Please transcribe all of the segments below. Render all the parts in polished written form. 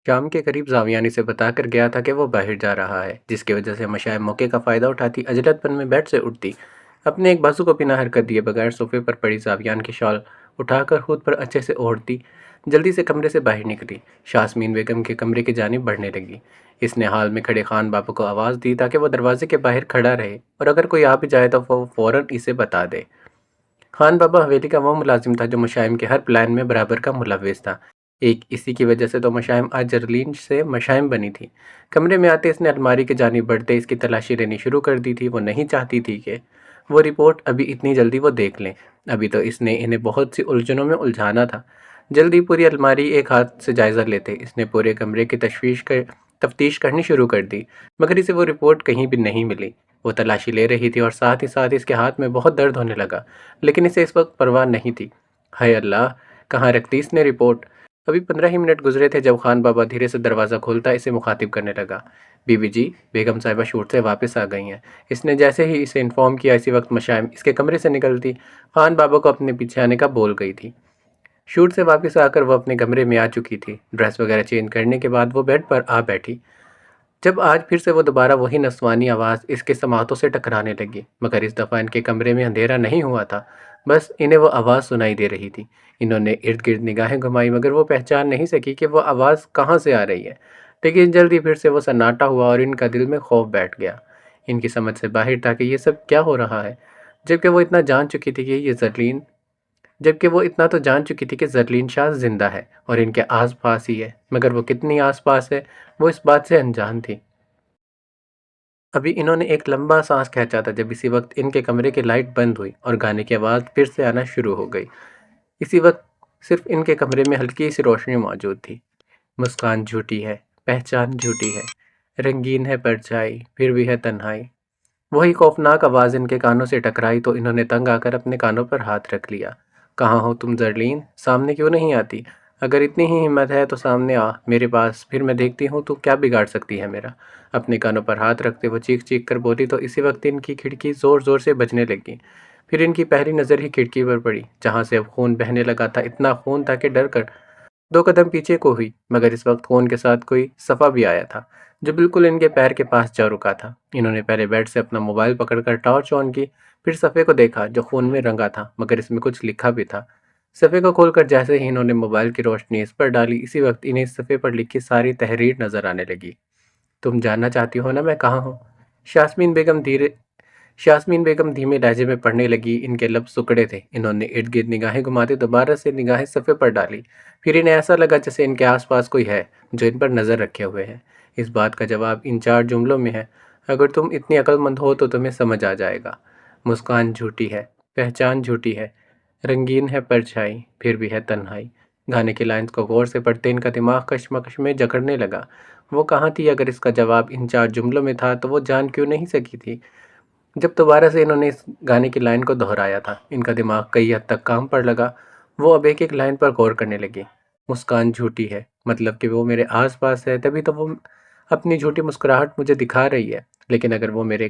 شام کے قریب زاویان اسے بتا کر گیا تھا کہ وہ باہر جا رہا ہے، جس کی وجہ سے مشائم موقع کا فائدہ اٹھاتی عجلت پن میں بیڈ سے اٹھتی، اپنے ایک بازو کو پناہ حرکت دیے بغیر صوفے پر پڑی زاویان کی شال اٹھا کر خود پر اچھے سے اوڑھتی جلدی سے کمرے سے باہر نکلی۔ شاسمین بیگم کے کمرے کی جانب بڑھنے لگی۔ اس نے حال میں کھڑے خان بابا کو آواز دی تاکہ وہ دروازے کے باہر کھڑا رہے اور اگر کوئی آ بھی جائے تو وہ فوراً اسے بتا دے۔ خان بابا حویلی کا وہ ملازم تھا جو مشائم کے ہر پلان میں برابر کا ملوث تھا۔ ایک اسی کی وجہ سے تو مشائم آج جرلین سے مشائم بنی تھی۔ کمرے میں آتے اس نے الماری کی جانب بڑھتے اس کی تلاشی لینی شروع کر دی تھی۔ وہ نہیں چاہتی تھی کہ وہ رپورٹ ابھی اتنی جلدی وہ دیکھ لیں۔ ابھی تو اس نے انہیں بہت سی الجھنوں میں الجھانا تھا۔ جلدی پوری الماری ایک ہاتھ سے جائزہ لیتے اس نے پورے کمرے کی تفتیش کرنی شروع کر دی، مگر اسے وہ رپورٹ کہیں بھی نہیں ملی۔ وہ تلاشی لے رہی تھی اور ساتھ ہی ساتھ اس کے ہاتھ میں بہت درد ہونے لگا، لیکن اسے اس وقت پرواہ نہیں تھی۔ ہائے اللہ، کہاں رکھتی اس نے رپورٹ؟ ابھی 15 ہی منٹ گزرے تھے جب خان بابا دھیرے سے دروازہ کھولتا اسے مخاطب کرنے لگا۔ بی بی جی، بیگم صاحبہ شوٹ سے واپس آ گئی ہیں۔ اس نے جیسے ہی اسے انفارم کیا اسی وقت مشائم اس کے کمرے سے نکلتی خان بابا کو اپنے پیچھے آنے کا بول گئی تھی۔ شوٹ سے واپس آ کر وہ اپنے کمرے میں آ چکی تھی۔ ڈریس وغیرہ چینج کرنے کے بعد وہ بیڈ پر آ بیٹھی، جب آج پھر سے وہ دوبارہ وہی نسوانی آواز اس کے سماعتوں سے ٹکرانے لگی، مگر اس دفعہ ان کے کمرے میں اندھیرا نہیں ہوا تھا، بس انہیں وہ آواز سنائی دے رہی تھی۔ انہوں نے ارد گرد نگاہیں گھمائی مگر وہ پہچان نہیں سکی کہ وہ آواز کہاں سے آ رہی ہے، لیکن جلدی پھر سے وہ سناٹا ہوا اور ان کا دل میں خوف بیٹھ گیا۔ ان کی سمجھ سے باہر تھا کہ یہ سب کیا ہو رہا ہے، جبکہ وہ اتنا تو جان چکی تھی کہ زرلین شاہ زندہ ہے اور ان کے آس پاس ہی ہے، مگر وہ کتنی آس پاس ہے وہ اس بات سے انجان تھی۔ ابھی انہوں نے ایک لمبا سانس کھینچا تھا جب اسی وقت ان کے کمرے کی لائٹ بند ہوئی اور گانے کی آواز پھر سے آنا شروع ہو گئی۔ اسی وقت صرف ان کے کمرے میں ہلکی سی روشنی موجود تھی۔ مسکان جھوٹی ہے، پہچان جھوٹی ہے، رنگین ہے پرچھائی، پھر بھی ہے تنہائی۔ وہی خوفناک آواز ان کے کانوں سے ٹکرائی تو انہوں نے تنگ آ کر اپنے کانوں پر ہاتھ رکھ لیا۔ کہاں ہو تم زرلین؟ سامنے کیوں نہیں آتی؟ اگر اتنی ہی ہمت ہے تو سامنے آ میرے پاس، پھر میں دیکھتی ہوں تو کیا بگاڑ سکتی ہے میرا۔ اپنے کانوں پر ہاتھ رکھتے وہ چیخ چیخ کر بولی تو اسی وقت ان کی کھڑکی زور زور سے بجنے لگی۔ پھر ان کی پہلی نظر ہی کھڑکی پر پڑی، جہاں سے اب خون بہنے لگا تھا۔ اتنا خون تھا کہ ڈر کر 2 قدم پیچھے کو ہوئی، مگر اس وقت خون کے ساتھ کوئی صفحہ بھی آیا تھا جو بالکل ان کے پیر کے پاس جا رکا تھا۔ انہوں نے پہلے بیڈ سے اپنا موبائل پکڑ کر ٹارچ آن کی، پھر صفحے کو دیکھا جو خون میں رنگا تھا، مگر اس میں کچھ لکھا بھی تھا۔ صفحے کو کھول کر جیسے ہی انہوں نے موبائل کی روشنی اس پر ڈالی، اسی وقت انہیں اس صفحے پر لکھی ساری تحریر نظر آنے لگی۔ تم جاننا چاہتی ہو نا میں کہاں ہوں؟ شاسمین بیگم شاسمین بیگم دھیمے لہجے میں پڑھنے لگی۔ ان کے لب سکڑے تھے۔ انہوں نے ارد گرد نگاہیں گھماتے دوبارہ سے نگاہیں صفحے پر ڈالی، پھر انہیں ایسا لگا جیسے ان کے آس پاس کوئی ہے جو ان پر نظر رکھے ہوئے ہے۔ اس بات کا جواب ان 4 جملوں میں ہے، اگر تم اتنی عقل مند ہو تو تمہیں سمجھ آ جائے گا۔ مسکان جھوٹی ہے، پہچان جھوٹی ہے، رنگین ہے پرچھائی، پھر بھی ہے تنہائی۔ گانے کی لائنز کو غور سے پڑھتے ان کا دماغ کشمکش میں جکڑنے لگا۔ وہ کہاں تھی؟ اگر اس کا جواب ان 4 جملوں میں تھا تو وہ جان کیوں نہیں سکی تھی؟ جب دوبارہ سے انہوں نے اس گانے کی لائن کو دہرایا تھا، ان کا دماغ کئی حد تک کام پر لگا۔ وہ اب ایک ایک لائن پر غور کرنے لگی۔ مسکان جھوٹی ہے، مطلب کہ وہ میرے آس پاس ہے، تبھی تو وہ اپنی جھوٹی مسکراہٹ مجھے دکھا رہی ہے، لیکن اگر وہ میرے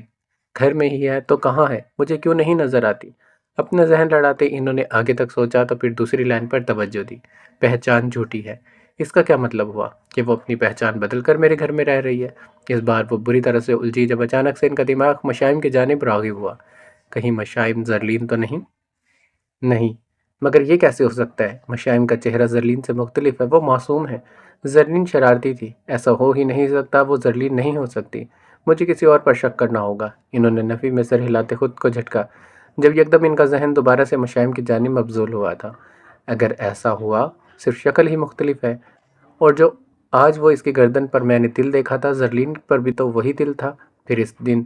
گھر میں ہی ہے تو کہاں ہے؟ مجھے کیوں نہیں نظر آتی؟ اپنا ذہن لڑاتے انہوں نے آگے تک سوچا تو پھر دوسری لائن پر توجہ دی۔ پہچان جھوٹی ہے، اس کا کیا مطلب ہوا؟ کہ وہ اپنی پہچان بدل کر میرے گھر میں رہ رہی ہے؟ اس بار وہ بری طرح سے الجھی جب اچانک سے ان کا دماغ مشائم کی جانب راغب ہوا۔ کہیں مشائم زرلین تو نہیں؟ نہیں، مگر یہ کیسے ہو سکتا ہے؟ مشائم کا چہرہ زرلین سے مختلف ہے، وہ معصوم ہے۔ زرلین شرارتی تھی، ایسا ہو ہی نہیں سکتا، وہ زرلین نہیں ہو سکتی۔ مجھے کسی اور پر شک کرنا ہوگا۔ انہوں نے نفی میں سر ہلاتے خود کو جھٹکا، جب یکدم ان کا ذہن دوبارہ سے مشائم کی جانب مبذول ہوا تھا۔ اگر ایسا ہوا، صرف شکل ہی مختلف ہے، اور جو آج وہ اس کی گردن پر میں نے تل دیکھا تھا، زرلین پر بھی تو وہی تل تھا۔ پھر اس دن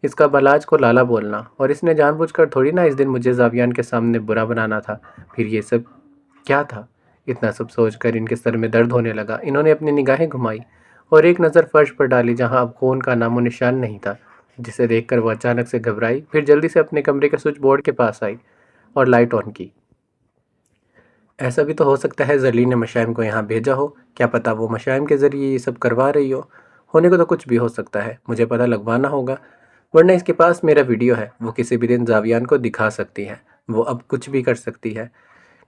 اس کا بالاج کو لالا بولنا، اور اس نے جان بوجھ کر تھوڑی نہ اس دن مجھے زاویان کے سامنے برا بنانا تھا۔ پھر یہ سب کیا تھا؟ اتنا سب سوچ کر ان کے سر میں درد ہونے لگا۔ انہوں نے اپنی نگاہیں گھمائی اور ایک نظر فرش پر ڈالی جہاں اب خون کا نام و نشان نہیں تھا، جسے دیکھ کر وہ اچانک سے گھبرائی، پھر جلدی سے اپنے کمرے کے سوئچ بورڈ کے پاس آئی اور لائٹ آن کی۔ ایسا بھی تو ہو سکتا ہے زرلین نے مشائم کو یہاں بھیجا ہو، کیا پتہ وہ مشائم کے ذریعے یہ سب کروا رہی ہو۔ ہونے کو تو کچھ بھی ہو سکتا ہے، مجھے پتہ لگوانا ہوگا، ورنہ اس کے پاس میرا ویڈیو ہے، وہ کسی بھی دن زاویان کو دکھا سکتی ہے، وہ اب کچھ بھی کر سکتی ہے۔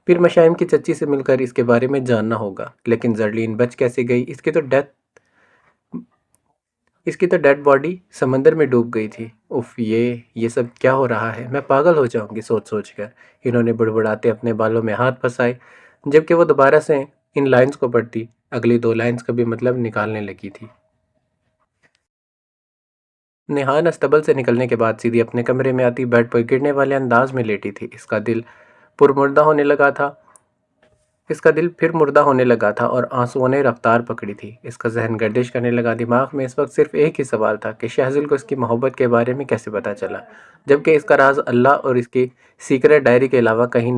پھر مشائم کی چچی سے مل کر اس کے بارے میں جاننا ہوگا۔ لیکن زرلین بچ کیسے گئی؟ اس کی تو ڈیڈ باڈی سمندر میں ڈوب گئی تھی۔ اف، یہ سب کیا ہو رہا ہے؟ میں پاگل ہو جاؤں گی سوچ سوچ کر۔ انہوں نے بڑبڑاتے اپنے بالوں میں ہاتھ پھنسائے، جبکہ وہ دوبارہ سے ان لائنز کو پڑھتی، اگلی 2 لائنز کا بھی مطلب نکالنے لگی تھی۔ نیہان استبل سے نکلنے کے بعد سیدھی اپنے کمرے میں آتی، بیڈ پر گرنے والے انداز میں لیٹی تھی۔ اس کا دل پھر مردہ ہونے لگا تھا اور آنسوؤں نے رفتار پکڑی تھی۔ اس کا ذہن گردش کرنے لگا۔ دماغ میں اس وقت صرف ایک ہی سوال تھا کہ شہزل کو اس کی محبت کے بارے میں کیسے پتہ چلا، جبکہ اس کا راز اللہ اور اس کی سیکرٹ ڈائری کے علاوہ کوئی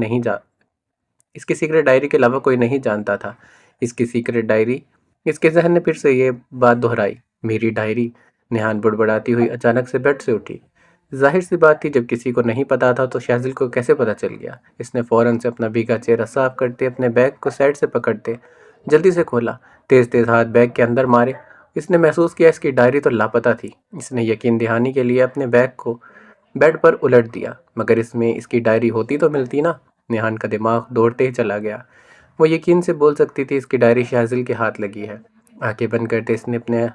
نہیں جانتا تھا۔ اس کی سیکرٹ ڈائری؟ اس کے ذہن نے پھر سے یہ بات دہرائی۔ میری ڈائری؟ نیہان بڑبڑاتی ہوئی اچانک سے بیڈ سے اٹھی۔ ظاہر سی بات تھی، جب کسی کو نہیں پتا تھا تو شہزل کو کیسے پتا چل گیا؟ اس نے فوراً سے اپنا بھیگا چہرہ صاف کرتے، اپنے بیگ کو سائڈ سے پکڑتے جلدی سے کھولا، تیز تیز ہاتھ بیگ کے اندر مارے۔ اس نے محسوس کیا اس کی ڈائری تو لاپتہ تھی۔ اس نے یقین دہانی کے لیے اپنے بیگ کو بیڈ پر الٹ دیا، مگر اس میں اس کی ڈائری ہوتی تو ملتی نا۔ نیہان کا دماغ دوڑتے ہی چلا گیا۔ وہ یقین سے بول سکتی تھی اس کی ڈائری شہزل کے ہاتھ لگی ہے۔ آنکھیں بند کرتے اس نے اپنے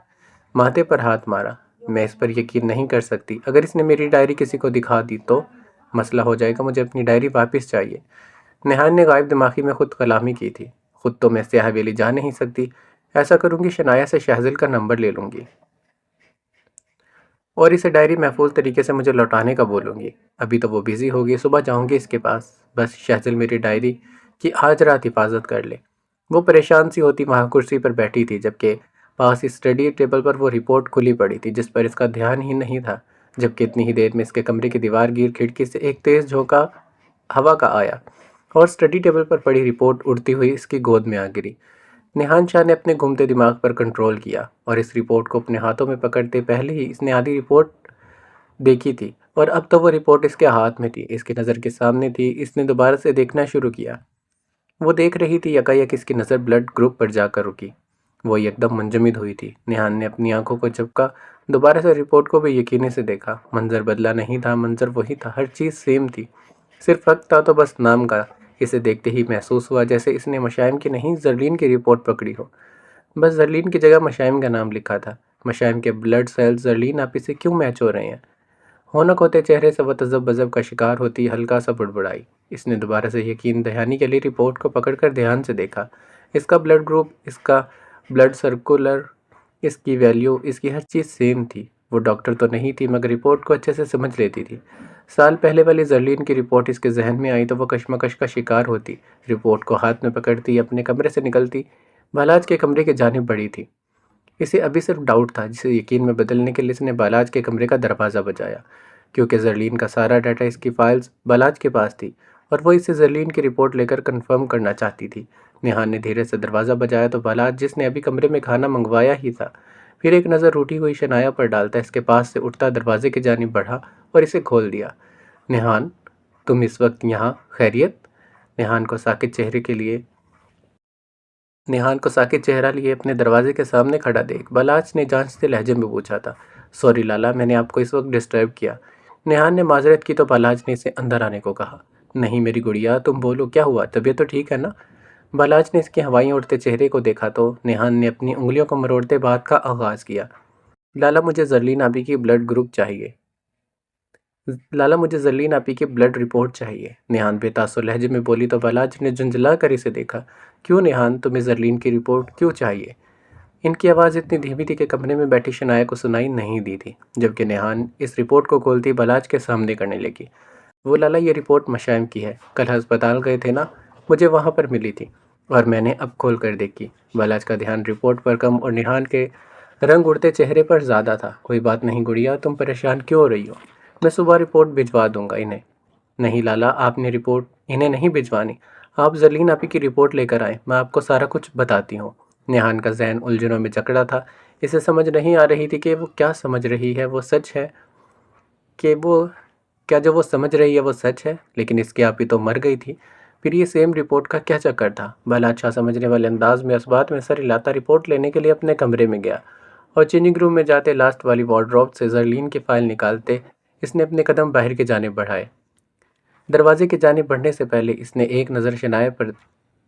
ماتھے پر ہاتھ مارا۔ میں اس پر یقین نہیں کر سکتی۔ اگر اس نے میری ڈائری کسی کو دکھا دی تو مسئلہ ہو جائے گا۔ مجھے اپنی ڈائری واپس چاہیے۔ نیہان نے غائب دماغی میں خود کلامی کی تھی۔ خود تو میں سیاہ حویلی جا نہیں سکتی۔ ایسا کروں گی، شنایا سے شہزل کا نمبر لے لوں گی اور اسے ڈائری محفوظ طریقے سے مجھے لوٹانے کا بولوں گی۔ ابھی تو وہ بیزی ہوگی، صبح جاؤں گی اس کے پاس۔ بس شہزل میری ڈائری کی آج رات حفاظت کر لے۔ وہ پریشان سی ہوتی وہاں کرسی پر بیٹھی تھی، جبکہ پاس اسٹڈی ٹیبل پر وہ رپورٹ کھلی پڑی تھی جس پر اس کا دھیان ہی نہیں تھا، جبکہ اتنی ہی دیر میں اس کے کمرے کی دیوار گیر کھڑکی سے ایک تیز جھونکا ہوا کا آیا اور اسٹڈی ٹیبل پر پڑی رپورٹ اڑتی ہوئی اس کی گود میں آ گری۔ نیہان شاہ نے اپنے گھومتے دماغ پر کنٹرول کیا اور اس رپورٹ کو اپنے ہاتھوں میں پکڑتے، پہلے ہی اس نے آدھی رپورٹ دیکھی تھی اور اب تو وہ رپورٹ اس کے ہاتھ میں تھی، اس کی نظر کے سامنے تھی۔ اس نے دوبارہ سے دیکھنا شروع کیا۔ وہ دیکھ رہی تھی، یکایک اس کی نظر بلڈ گروپ پر جا کر رکی۔ وہ یکدم منجمد ہوئی تھی۔ نیہان نے اپنی آنکھوں کو جھپکا، دوبارہ سے رپورٹ کو بھی یقینی سے دیکھا۔ منظر بدلا نہیں تھا، منظر وہی تھا، ہر چیز سیم تھی، صرف فرق تھا تو بس نام کا۔ اسے دیکھتے ہی محسوس ہوا جیسے اس نے مشائم کی نہیں، زرلین کی رپورٹ پکڑی ہو، بس زرلین کی جگہ مشائم کا نام لکھا تھا۔ مشائم کے بلڈ سیلز زرلین آپی سے کیوں میچ ہو رہے ہیں؟ ہونک ہوتے چہرے سے وہ تذب بذب کا شکار ہوتی ہلکا سا بڑبڑائی۔ اس نے دوبارہ سے یقین دہانی کے لیے رپورٹ کو پکڑ کر دھیان سے دیکھا۔ اس کا بلڈ گروپ، اس کا بلڈ سرکولر، اس کی ویلیو، اس کی ہر چیز سیم تھی۔ وہ ڈاکٹر تو نہیں تھی، مگر رپورٹ کو اچھے سے سمجھ لیتی تھی۔ سال پہلے والی زرلین کی رپورٹ اس کے ذہن میں آئی تو وہ کشمکش کا شکار ہوتی، رپورٹ کو ہاتھ میں پکڑتی، اپنے کمرے سے نکلتی، بالاج کے کمرے کی جانب بڑھی تھی۔ اسے ابھی صرف ڈاؤٹ تھا، جسے یقین میں بدلنے کے لیے اس نے بالاج کے کمرے کا دروازہ بجایا، کیونکہ زرلین کا سارا ڈیٹا، اس کی فائلز بالاج کے پاس تھی اور وہ اسے زرلین کی رپورٹ لے کر کنفرم کرنا چاہتی تھی۔ نیہان نے دھیرے سے دروازہ بجایا تو بالاج، جس نے ابھی کمرے میں کھانا منگوایا ہی تھا، پھر ایک نظر روٹھی ہوئی شنایا پر ڈالتا اس کے پاس سے اٹھتا دروازے کی جانب بڑھا اور اسے کھول دیا۔ نیہان، تم اس وقت یہاں؟ خیریت؟ نیہان کو ساکت چہرہ لیے اپنے دروازے کے سامنے کھڑا دیکھ بالاج نے جانچتے لہجے میں پوچھا تھا۔ سوری لالا، میں نے آپ کو اس وقت ڈسٹرب کیا۔ نیہان نے معذرت کی تو بالاج نے اسے اندر آنے کو کہا۔ نہیں میری گڑیا، تم بولو، کیا ہوا؟ طبیعت تو ٹھیک ہے نا؟ بالاج نے اس کے ہوائیں اڑتے چہرے کو دیکھا تو نیہان نے اپنی انگلیوں کو مروڑتے بات کا آغاز کیا۔ لالا، مجھے زرلین آپی کی بلڈ رپورٹ چاہیے۔ نیہان بے تاثر لہجے میں بولی تو بالاج نے جھنجھلا کر اسے دیکھا۔ کیوں نیہان، تمہیں زرلین کی رپورٹ کیوں چاہیے؟ ان کی آواز اتنی دھیمی تھی کہ کمرے میں بیٹھی شنایا کو سنائی نہیں دی تھی، جبکہ نیہان اس رپورٹ کو کھولتی بالاج کے سامنے کرنے لگی۔ وہ لالا، یہ رپورٹ مشائم کی ہے، کل ہسپتال گئے تھے نا، مجھے وہاں پر ملی تھی اور میں نے اب کھول کر دیکھی۔ بالاج کا دھیان رپورٹ پر کم اور نیہان کے رنگ اڑتے چہرے پر زیادہ تھا۔ کوئی بات نہیں گڑیا، تم پریشان کیوں ہو رہی ہو؟ میں صبح رپورٹ بھجوا دوں گا انہیں۔ نہیں لالا، آپ نے رپورٹ انہیں نہیں بھجوانی، آپ زرلین آپی کی رپورٹ لے کر آئیں، میں آپ کو سارا کچھ بتاتی ہوں۔ نیہان کا ذہن الجھنوں میں جکڑا تھا۔ اسے سمجھ نہیں آ رہی تھی کہ وہ کیا سمجھ رہی ہے وہ سچ ہے، کیا جو وہ سمجھ رہی ہے وہ سچ ہے؟ لیکن اس کی آپی تو مر گئی تھی، پھر یہ سیم رپورٹ کا کیا چکر تھا؟ بالاج شاہ سمجھنے والے انداز میں اس بات میں سر ہلاتا رپورٹ لینے کے لیے اپنے کمرے میں گیا اور چینجنگ روم میں جاتے لاسٹ والی وارڈروب سے زرلین کی فائل نکالتے اس نے اپنے قدم باہر کی جانب بڑھائے۔ دروازے کی جانب بڑھنے سے پہلے اس نے ایک نظر شنایا پر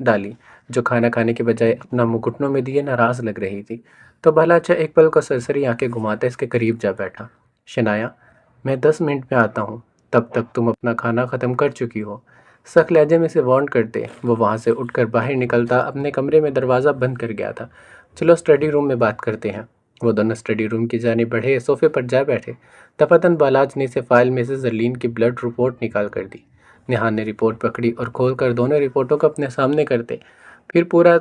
ڈالی، جو کھانا کھانے کے بجائے اپنا منہ گھٹنوں میں دیے ناراض لگ رہی تھی۔ تو بالاچا ایک پل کو سرسری آنکھیں گھماتا اس کے قریب جا بیٹھا۔ شنایا، میں 10 منٹ میں آتا ہوں، تب تک تم اپنا کھانا ختم کر چکی ہو، سخت لہجے میں سے وارن کرتے وہ وہاں سے اٹھ کر باہر نکلتا اپنے کمرے میں دروازہ بند کر گیا تھا۔ چلو اسٹڈی روم میں بات کرتے ہیں۔ وہ دونوں اسٹڈی روم کی جانب بڑھے، صوفے پر جا بیٹھے۔ دفعتاً بالاج نے اسے فائل میں سے زرلین کی بلڈ رپورٹ نکال کر دی۔ نیہان نے رپورٹ پکڑی اور کھول کر دونوں رپورٹوں کو اپنے سامنے کرتے پھر پورا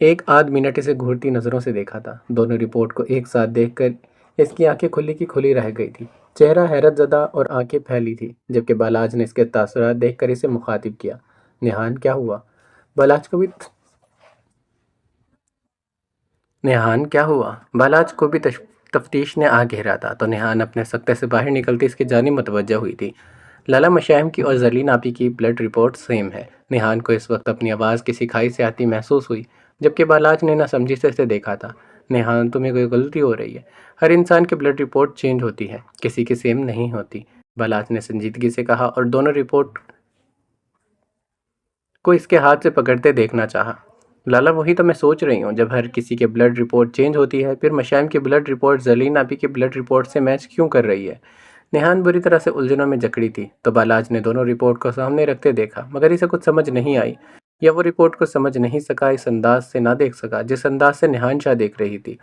1 آدھ منٹ اسے گھورتی نظروں سے دیکھا تھا۔ دونوں رپورٹ کو ایک ساتھ دیکھ کر اس کی آنکھیں کھلی کی کھلی رہ گئی تھی، چہرہ حیرت زدہ اور آنکھیں پھیلی تھی، جبکہ بالاج نے اس کے تاثرات دیکھ کر اسے مخاطب کیا۔ نیہان، کیا ہوا؟ بالاج کو بھی تفتیش نے آ گھیرا تھا، تو نیہان اپنے سکتے سے باہر نکلتی اس کی جانب متوجہ ہوئی تھی۔ لالا مشائم کی اور زرلین آپی کی بلڈ رپورٹ سیم ہے۔ نیہان کو اس وقت اپنی آواز کسی کھائی سے آتی محسوس ہوئی، جبکہ بالاج نے نہ سمجھی سے اسے دیکھا تھا۔ نیہان، تمہیں کوئی غلطی ہو رہی ہے، ہر انسان کی بلڈ رپورٹ چینج ہوتی ہے، کسی کی سیم نہیں ہوتی، بالاج نے سنجیدگی سے کہا اور دونوں رپورٹ کو اس کے ہاتھ سے پکڑتے دیکھنا چاہا۔ لالا، وہی تو میں سوچ رہی ہوں، جب ہر کسی کی بلڈ رپورٹ چینج ہوتی ہے، پھر مشائم کی بلڈ رپورٹ زرلین آپی کی بلڈ رپورٹ سے میچ کیوں کر رہی ہے؟ نیہان بری طرح سے الجھنوں میں جکڑی تھی، تو بالاج نے دونوں رپورٹ کو سامنے رکھتے دیکھا، مگر اسے کچھ سمجھ نہیں آئی، یا وہ رپورٹ کو سمجھ نہیں سکا، اس انداز سے نہ دیکھ سکا جس انداز سے نیہان شاہ دیکھ رہی تھی۔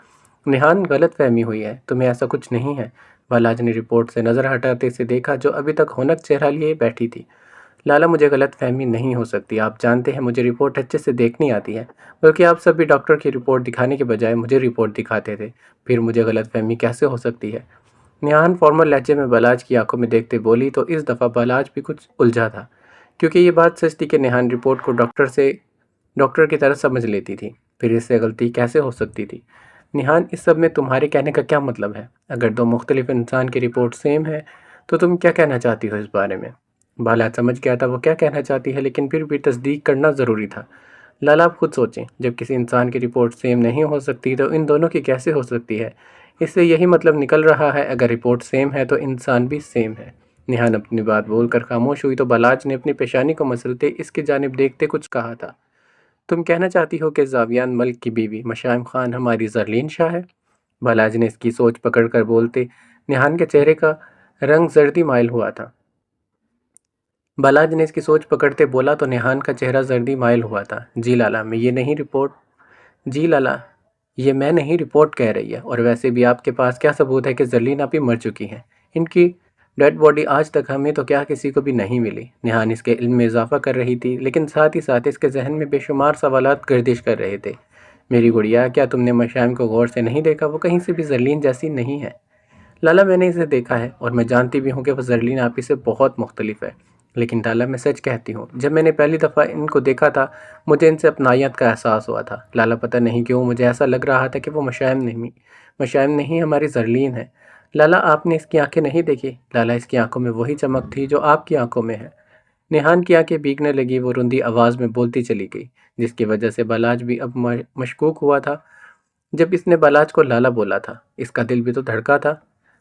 نیہان، غلط فہمی ہوئی ہے، تمہیں ایسا کچھ نہیں ہے۔ بالاج نے رپورٹ سے نظر ہٹاتے اسے دیکھا، جو ابھی تک ہونک چہرہ لیے بیٹھی تھی۔ لالا، مجھے غلط فہمی نہیں ہو سکتی، آپ جانتے ہیں مجھے رپورٹ اچھے سے دیکھنی آتی ہے، بلکہ آپ سب بھی ڈاکٹر کی رپورٹ دکھانے کے بجائے مجھے رپورٹ دکھاتے تھے، پھر مجھے غلط فہمی کیسے ہو سکتی ہے؟ نیہان فارمل لہجے میں بالاج کی آنکھوں میں دیکھتے بولی، تو اس دفعہ بالاج بھی کچھ الجھا تھا، کیونکہ یہ بات سچ تھی کہ نیہان رپورٹ کو ڈاکٹر کی طرح سمجھ لیتی تھی، پھر اس سے غلطی کیسے ہو سکتی تھی؟ نیہان، اس سب میں تمہارے کہنے کا کیا مطلب ہے؟ اگر دو مختلف انسان کی رپورٹ سیم ہے تو تم کیا کہنا چاہتی ہو اس بارے میں؟ بالاج سمجھ گیا تھا وہ کیا کہنا چاہتی ہے، لیکن پھر بھی تصدیق کرنا ضروری تھا۔ لالا، آپ خود سوچیں، جب کسی انسان کی رپورٹ سیم نہیں ہو سکتی تو ان دونوں کی کیسے ہو سکتی ہے؟ اس سے یہی مطلب نکل رہا ہے، اگر رپورٹ سیم ہے تو انسان بھی سیم ہے۔ نیہان اپنی بات بول کر خاموش ہوئی، تو بالاج نے اپنی پیشانی کو مسلتے اس کی جانب دیکھتے کچھ کہا تھا۔ تم کہنا چاہتی ہو کہ زاویان ملک کی بیوی مشائم خان ہماری زرلین شاہ ہے؟ بالاج نے اس کی سوچ پکڑ کر بولتے نیہان کے چہرے کا رنگ زردی مائل ہوا تھا۔ بالاج نے اس کی سوچ پکڑتے بولا تو نیہان کا چہرہ زردی مائل ہوا تھا۔ جی لالا، میں نہیں رپورٹ کہہ رہی ہے، اور ویسے بھی آپ کے پاس کیا ثبوت ہے کہ زرلین آپی مر چکی ہیں؟ ان کی ڈیڈ باڈی آج تک ہمیں تو کیا کسی کو بھی نہیں ملی۔ نیہان اس کے علم میں اضافہ کر رہی تھی، لیکن ساتھ ہی ساتھ اس کے ذہن میں بے شمار سوالات گردش کر رہے تھے۔ میری گڑیا، کیا تم نے مشائم کو غور سے نہیں دیکھا؟ وہ کہیں سے بھی زرلین جیسی نہیں ہے۔ لالا، میں نے اسے دیکھا ہے، اور میں جانتی بھی ہوں کہ وہ زرلین آپی سے بہت مختلف ہے، لیکن لالا، میں سچ کہتی ہوں، جب میں نے پہلی دفعہ ان کو دیکھا تھا مجھے ان سے اپنائیت کا احساس ہوا تھا۔ لالا، پتہ نہیں کیوں مجھے ایسا لگ رہا تھا کہ وہ مشائم نہیں ہماری زرلین ہے۔ لالا، آپ نے اس کی آنکھیں نہیں دیکھی؟ لالا، اس کی آنکھوں میں وہی چمک تھی جو آپ کی آنکھوں میں ہے۔ نیہان کی آنکھیں بھیگنے لگی، وہ رندی آواز میں بولتی چلی گئی، جس کی وجہ سے بالاج بھی اب مشکوک ہوا تھا۔ جب اس نے بالاج کو لالا بولا تھا، اس کا دل بھی تو دھڑکا تھا۔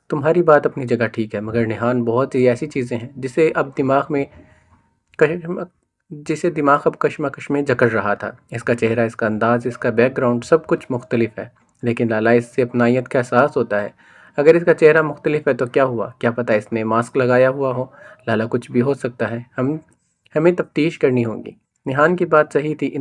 تمہاری بات اپنی جگہ ٹھیک ہے، مگر نیہان، بہت سی ایسی چیزیں ہیں جسے دماغ اب کشمکش میں جکڑ رہا تھا۔ اس کا چہرہ، اس کا انداز، اس کا بیک گراؤنڈ، سب کچھ مختلف ہے، لیکن لالا، اس سے اپنائیت کا احساس ہوتا ہے۔ اگر اس کا چہرہ مختلف ہے تو کیا ہوا؟ کیا پتہ اس نے ماسک لگایا ہوا ہو؟ لالا، کچھ بھی ہو سکتا ہے، ہمیں تفتیش کرنی ہوگی۔ نیہان کی بات صحیح تھی،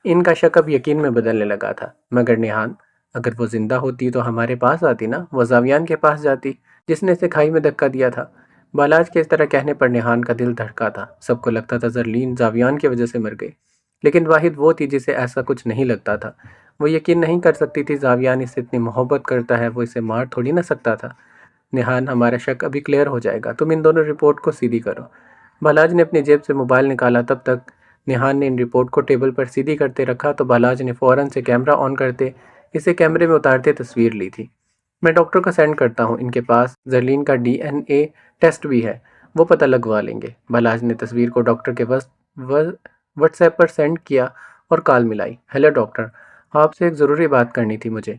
ان کا شک اب یقین میں بدلنے لگا تھا۔ مگر نیہان، اگر وہ زندہ ہوتی تو ہمارے پاس آتی نا، وہ زاویان کے پاس جاتی جس نے اسے کھائی میں دھکا دیا تھا۔ بالاج کے اس طرح کہنے پر نیہان کا دل دھڑکا تھا۔ سب کو لگتا تھا زرلین زاویان کی وجہ سے مر گئی، لیکن واحد وہ تھی جسے ایسا کچھ نہیں لگتا تھا۔ وہ یقین نہیں کر سکتی تھی زاویان اس سے اتنی محبت کرتا ہے، وہ اسے مار تھوڑی نہ سکتا تھا۔ نیہان، ہمارا شک ابھی کلیئر ہو جائے گا، تم ان دونوں رپورٹ کو سیدھی کرو۔ بالاج نے اپنی جیب سے موبائل نکالا، تب تک نیہان نے ان رپورٹ کو ٹیبل پر سیدھی کرتے رکھا تو بالاج نے فوراً سے کیمرہ آن کرتے اسے کیمرے میں اتارتے تصویر لی تھی۔ میں ڈاکٹر کو سینڈ کرتا ہوں، ان کے پاس زرلین کا DNA ٹیسٹ بھی ہے، وہ پتہ لگوا لیں گے۔ بالاج نے تصویر کو ڈاکٹر کے واٹس ایپ پر سینڈ کیا اور کال ملائی۔ ہیلو ڈاکٹر، آپ سے ایک ضروری بات کرنی تھی مجھے۔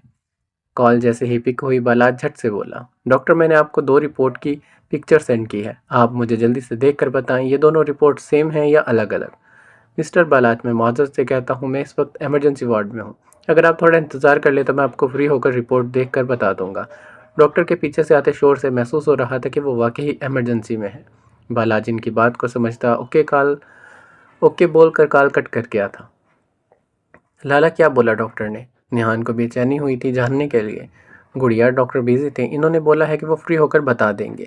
کال جیسے ہی پک ہوئی بالاج جھٹ سے بولا، ڈاکٹر میں نے آپ کو 2 رپورٹ کی پکچر سینڈ کی ہے، آپ مجھے جلدی سے دیکھ کر بتائیں یہ دونوں رپورٹ سیم ہیں یا الگ الگ؟ مسٹر بالاج میں معذرت سے کہتا ہوں میں اس وقت ایمرجنسی وارڈ میں ہوں، اگر آپ تھوڑا انتظار کر لیں تو میں آپ کو فری ہو کر رپورٹ دیکھ کر بتا دوں گا۔ ڈاکٹر کے پیچھے سے آتے شور سے محسوس ہو رہا تھا کہ وہ واقعی ایمرجنسی میں ہے۔ بالاج ان کی بات کو سمجھتا اوکے بول کر کال کٹ کر گیا تھا۔ لالا کیا بولا ڈاکٹر نے؟ نیہان کو بے چینی ہوئی تھی جاننے کے لیے۔ گڑیا ڈاکٹر بیزی تھے، انہوں نے بولا ہے کہ وہ فری ہو کر بتا دیں گے۔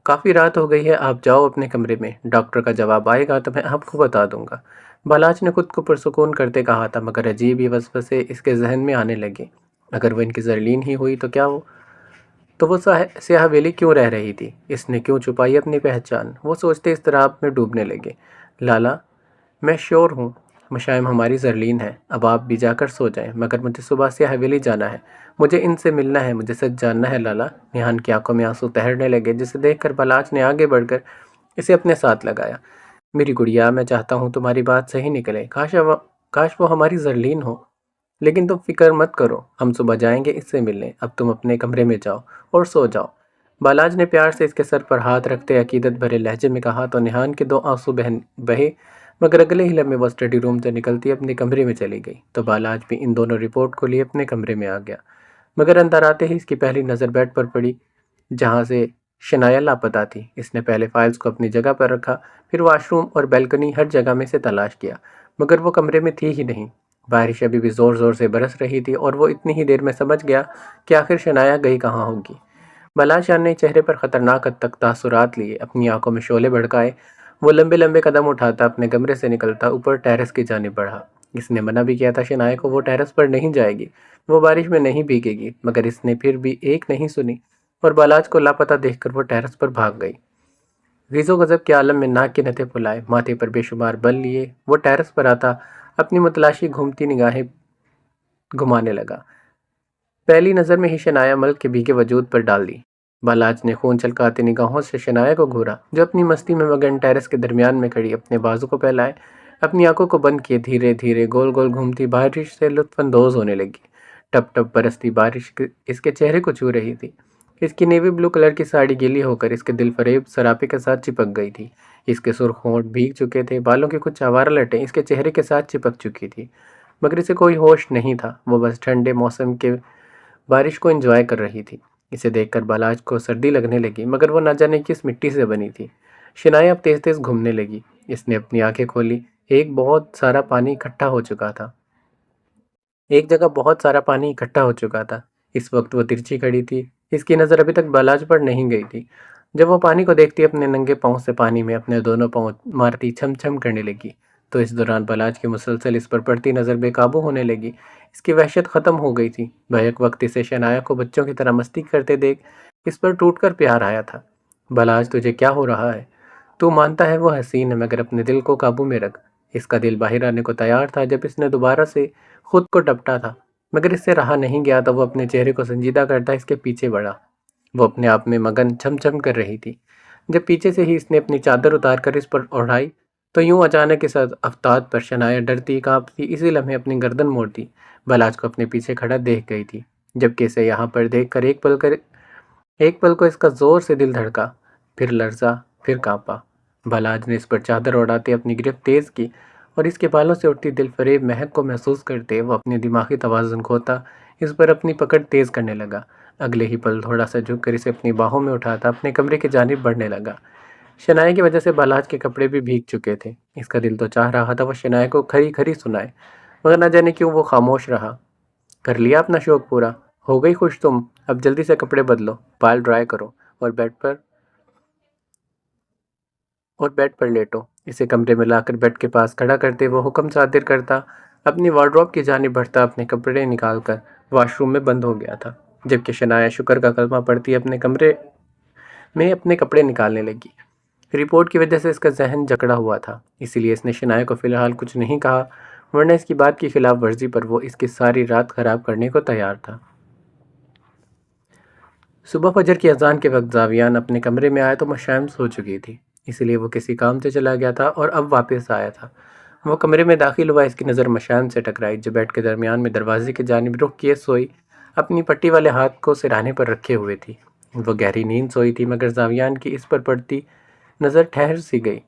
کافی رات ہو گئی ہے، آپ جاؤ اپنے کمرے میں، ڈاکٹر کا جواب آئے گا تو میں آپ کو بتا دوں گا۔ بالاج نے خود کو پرسکون کرتے کہا تھا، مگر عجیب ہی وسوسے اس کے ذہن میں آنے لگے۔ اگر وہ ان کی زرلین ہی ہوئی تو کیا وہ سیاہ حویلی کیوں رہ رہی تھی؟ اس نے کیوں چھپائی اپنی پہچان؟ وہ سوچتے اضطراب میں ڈوبنے لگے۔ لالا میں شیور ہوں مشائم ہماری زرلین ہے، اب آپ بھی جا کر سو جائیں، مگر مجھے صبح سیاہ حویلی جانا ہے، مجھے ان سے ملنا ہے، مجھے سچ جاننا ہے لالا۔ نیہان کی آنکھوں میں آنسو تہرنے لگے، جسے دیکھ کر بالاج نے آگے بڑھ کر اسے اپنے ساتھ لگایا۔ میری گڑیا، میں چاہتا ہوں تمہاری بات صحیح نکلے، کاش وہ ہماری زرلین ہو، لیکن تم فکر مت کرو، ہم صبح جائیں گے اس سے ملنے، اب تم اپنے کمرے میں جاؤ اور سو جاؤ۔ بالاج نے پیار سے اس کے سر پر ہاتھ رکھتے عقیدت بھرے لہجے میں کہا تو نیہان کے 2 آنسو بہے، مگر اگلے ہی لمحے وہ اسٹڈی روم سے نکلتی اپنے کمرے میں چلی گئی تو بالاج بھی ان دونوں رپورٹ کو لیے اپنے کمرے میں آ گیا۔ مگر اندر آتے ہی اس کی پہلی نظر بیڈ پر پڑی جہاں سے شنایا لاپتہ تھی۔ اس نے پہلے فائلز کو اپنی جگہ پر رکھا، پھر واش روم اور بیلکنی ہر جگہ میں سے تلاش کیا، مگر وہ کمرے میں تھی ہی نہیں۔ بارش ابھی بھی زور زور سے برس رہی تھی اور وہ اتنی ہی دیر میں سمجھ گیا کہ آخر شنایا گئی کہاں ہوگی۔ بالاج نے چہرے پر خطرناک حد تک تاثرات لیے، اپنی آنکھوں میں شعلے بھڑکائے، وہ لمبے لمبے قدم اٹھاتا اپنے کمرے سے نکلتا اوپر ٹیرس کی جانب بڑھا۔ اس نے منع بھی کیا تھا شنایا کو وہ ٹیرس پر نہیں جائے گی، وہ بارش میں نہیں بھیگے گی، مگر اس نے پھر بھی ایک نہیں سنی اور بالاج کو لاپتہ دیکھ کر وہ ٹیرس پر بھاگ گئی۔ غیظ و غضب کے عالم میں ناک کے نتھے پھلائے، ماتھے پر بے شمار بل لیے وہ ٹیرس پر آتا اپنی متلاشی گھومتی نگاہیں گھمانے لگا۔ پہلی نظر میں ہی شنایا ملک کے بھیگے وجود پر ڈال دی۔ بالاج نے خون چھلکاتی نگاہوں سے شنایا کو گھورا، جو اپنی مستی میں مگن ٹیرس کے درمیان میں کھڑی اپنے بازو کو پھیلائے اپنی آنکھوں کو بند کیے دھیرے دھیرے گول گول گھومتی بارش سے لطف اندوز ہونے لگی۔ ٹپ ٹپ برستی بارش اس کے چہرے کو چھو رہی تھی۔ اس کی نیوی بلو کلر کی ساڑی گیلی ہو کر اس کے دل فریب سراپے کے ساتھ چپک گئی تھی۔ اس کے سرخ ہونٹ بھیگ چکے تھے، بالوں کی کچھ آوارہ لٹیں اس کے چہرے کے ساتھ چپک چکی تھی، مگر اسے کوئی ہوش نہیں تھا، وہ بس ٹھنڈے موسم کے بارش کو انجوائے کر رہی تھی۔ اسے دیکھ کر بالاج کو سردی لگنے لگی، مگر وہ نہ جانے کس مٹی سے بنی تھی۔ شنایا اب تیز تیز گھومنے لگی۔ اس نے اپنی آنکھیں کھولی، ایک جگہ بہت سارا پانی اکٹھا ہو چکا تھا۔ اس وقت وہ ترچھی کھڑی تھی، اس کی نظر ابھی تک بالاج پر نہیں گئی تھی۔ جب وہ پانی کو دیکھتی اپنے ننگے پاؤں سے پانی میں اپنے دونوں پاؤں مارتی چھم چھم کرنے لگی تو اس دوران بالاج کی مسلسل اس پر پڑتی نظر بے قابو ہونے لگی۔ اس کی وحشت ختم ہو گئی تھی۔ بیک وقت اسے شنایا کو بچوں کی طرح مستی کرتے دیکھ اس پر ٹوٹ کر پیار آیا تھا۔ بالاج تجھے کیا ہو رہا ہے؟ تو مانتا ہے وہ حسین ہے، مگر اپنے دل کو قابو میں رکھ۔ اس کا دل باہر آنے کو تیار تھا جب اس نے دوبارہ سے خود کو ڈپٹا تھا، مگر اس سے رہا نہیں گیا تو وہ اپنے چہرے کو سنجیدہ کرتا اس کے پیچھے بڑھا۔ وہ اپنے آپ میں مگن چھم چھم کر رہی تھی۔ جب پیچھے سے ہی اس نے اپنی چادر اتار کر اس پر اوڑھائی تو یوں اچانک اس افتاد پر شنایا ڈرتی کانپتی اسی لمحے اپنی گردن موڑتی بالاج کو اپنے پیچھے کھڑا دیکھ گئی تھی، جبکہ اسے یہاں پر دیکھ کر ایک پل کو اس کا زور سے دل دھڑکا، پھر لرزا، پھر کانپا۔ بالاج نے اس پر چادر اڑاتے اپنی گرفت تیز کی اور اس کے بالوں سے اٹھتی دل فریب مہک کو محسوس کرتے وہ اپنے دماغی توازن کھوتا اس پر اپنی پکڑ تیز کرنے لگا۔ اگلے ہی پل تھوڑا سا جھک کر اسے اپنی باہوں میں اٹھاتا اپنے کمرے کی جانب بڑھنے لگا۔ شنایا کی وجہ سے بالاج کے کپڑے بھی بھیگ چکے تھے۔ اس کا دل تو چاہ رہا تھا وہ شنایا کو کھری کھری سنائے، مگر نہ جانے کیوں وہ خاموش رہا۔ کر لیا اپنا شوق پورا؟ ہو گئی خوش تم؟ اب جلدی سے کپڑے بدلو، بال ڈرائی کرو اور بیڈ پر لیٹو۔ اسے کمرے میں لا کر بیڈ کے پاس کھڑا کرتے وہ حکم صادر کرتا اپنی وارڈروب کی جانب بڑھتا اپنے کپڑے نکال کر واش روم میں بند ہو گیا تھا، جبکہ شنایا شکر کا کلمہ پڑھتی اپنے کمرے میں اپنے کپڑے نکالنے لگی۔ رپورٹ کی وجہ سے اس کا ذہن جکڑا ہوا تھا، اسی لیے اس نے شنایا کو فی الحال کچھ نہیں کہا، ورنہ اس کی بات کی خلاف ورزی پر وہ اس کی ساری رات خراب کرنے کو تیار تھا۔ صبح فجر کی اذان کے وقت زاویان اپنے کمرے میں آیا تو مشائم سو چکی تھی، اسی لیے وہ کسی کام سے چلا گیا تھا اور اب واپس آیا تھا۔ وہ کمرے میں داخل ہوا، اس کی نظر مشائم سے ٹکرائی جو بیڈ کے درمیان میں دروازے کی جانب رخ کیے سوئی اپنی پٹی والے ہاتھ کو سرہانے پر رکھے ہوئے تھی۔ وہ گہری نیند سوئی تھی، مگر زاویان کی اس پر پڑتی نظر ٹھہر سی گئی۔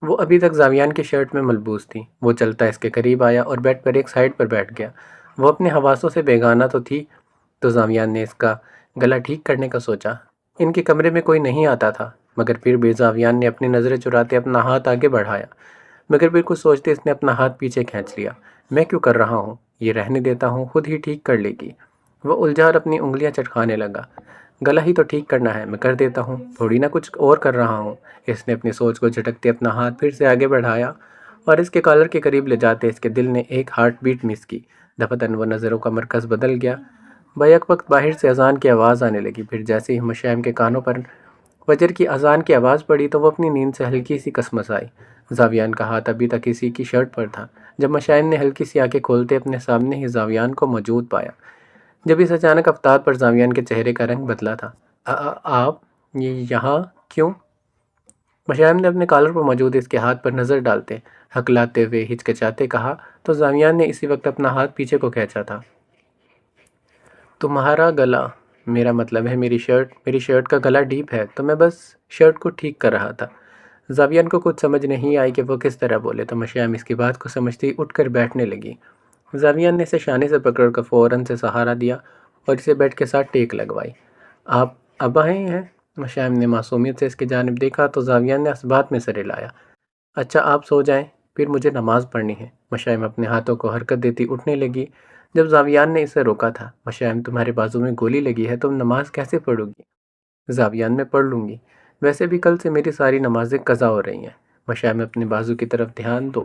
وہ ابھی تک زاویان کی شرٹ میں ملبوس تھی۔ وہ چلتا اس کے قریب آیا اور بیڈ پر ایک سائیڈ پر بیٹھ گیا۔ وہ اپنے حواسوں سے بیگانہ تو تھی، تو زاویان نے اس کا گلا ٹھیک کرنے کا سوچا۔ ان کے کمرے میں کوئی نہیں آتا تھا، مگر پھر بھی زاویان نے اپنی نظریں چراتے اپنا ہاتھ آگے بڑھایا، مگر پھر کچھ سوچتے اس نے اپنا ہاتھ پیچھے کھینچ لیا۔ میں کیوں کر رہا ہوں؟ یہ رہنے دیتا ہوں، خود ہی ٹھیک کر لے گی۔ وہ الجھا اور اپنی انگلیاں چٹکانے لگا۔ گلا ہی تو ٹھیک کرنا ہے، میں کر دیتا ہوں، تھوڑی نہ کچھ اور کر رہا ہوں۔ اس نے اپنی سوچ کو جھٹکتے اپنا ہاتھ پھر سے آگے بڑھایا اور اس کے کالر کے قریب لے جاتے اس کے دل نے ایک ہارٹ بیٹ مس کی۔ دفعتاً وہ نظروں کا مرکز بدل گیا۔ بیک وقت باہر سے اذان کی آواز آنے لگی۔ پھر جیسے ہی مشائم کے کانوں پر فجر کی اذان کی آواز پڑی تو وہ اپنی نیند سے ہلکی سی کسمس آئی۔ زاویان کا ہاتھ ابھی تک کسی کی شرٹ پر تھا جب مشائم نے ہلکی سی آنکھیں کھولتے اپنے سامنے ہی زاویان کو موجود پایا۔ جب اس اچانک افتاد پر زاویان کے چہرے کا رنگ بدلا تھا۔ آپ یہاں کیوں؟ مشائم نے اپنے کالر پر موجود اس کے ہاتھ پر نظر ڈالتے، ہکلاتے ہوئے ہچکچاتے کہا، تو زاویان نے اسی وقت اپنا ہاتھ پیچھے کو کھینچا تھا۔ تمہارا گلا، میرا مطلب ہے میری شرٹ کا گلا ڈیپ ہے، تو میں بس شرٹ کو ٹھیک کر رہا تھا۔ زاویان کو کچھ سمجھ نہیں آئی کہ وہ کس طرح بولے، تو مشائم اس کی بات کو سمجھتی ہی اٹھ کر بیٹھنے لگی۔ زاویان نے اسے شانے سے پکڑ کر فوراً سے سہارا دیا اور اسے بیڈ کے ساتھ ٹیک لگوائی۔ آپ اب آئے ہیں؟ مشائم نے معصومیت سے اس کی جانب دیکھا تو زاویان نے اسبات میں سر ہلایا۔ اچھا آپ سو جائیں، پھر مجھے نماز پڑھنی ہے۔ مشائم اپنے ہاتھوں کو حرکت دیتی اٹھنے لگی جب زاویان نے اسے روکا تھا۔ مشائم تمہارے بازو میں گولی لگی ہے، تم نماز کیسے پڑھو گی؟ زاویان میں پڑھ لوں گی، ویسے بھی کل سے میری ساری نمازیں قضا ہو رہی ہیں۔ مشائم اپنے بازو کی طرف دھیان دو،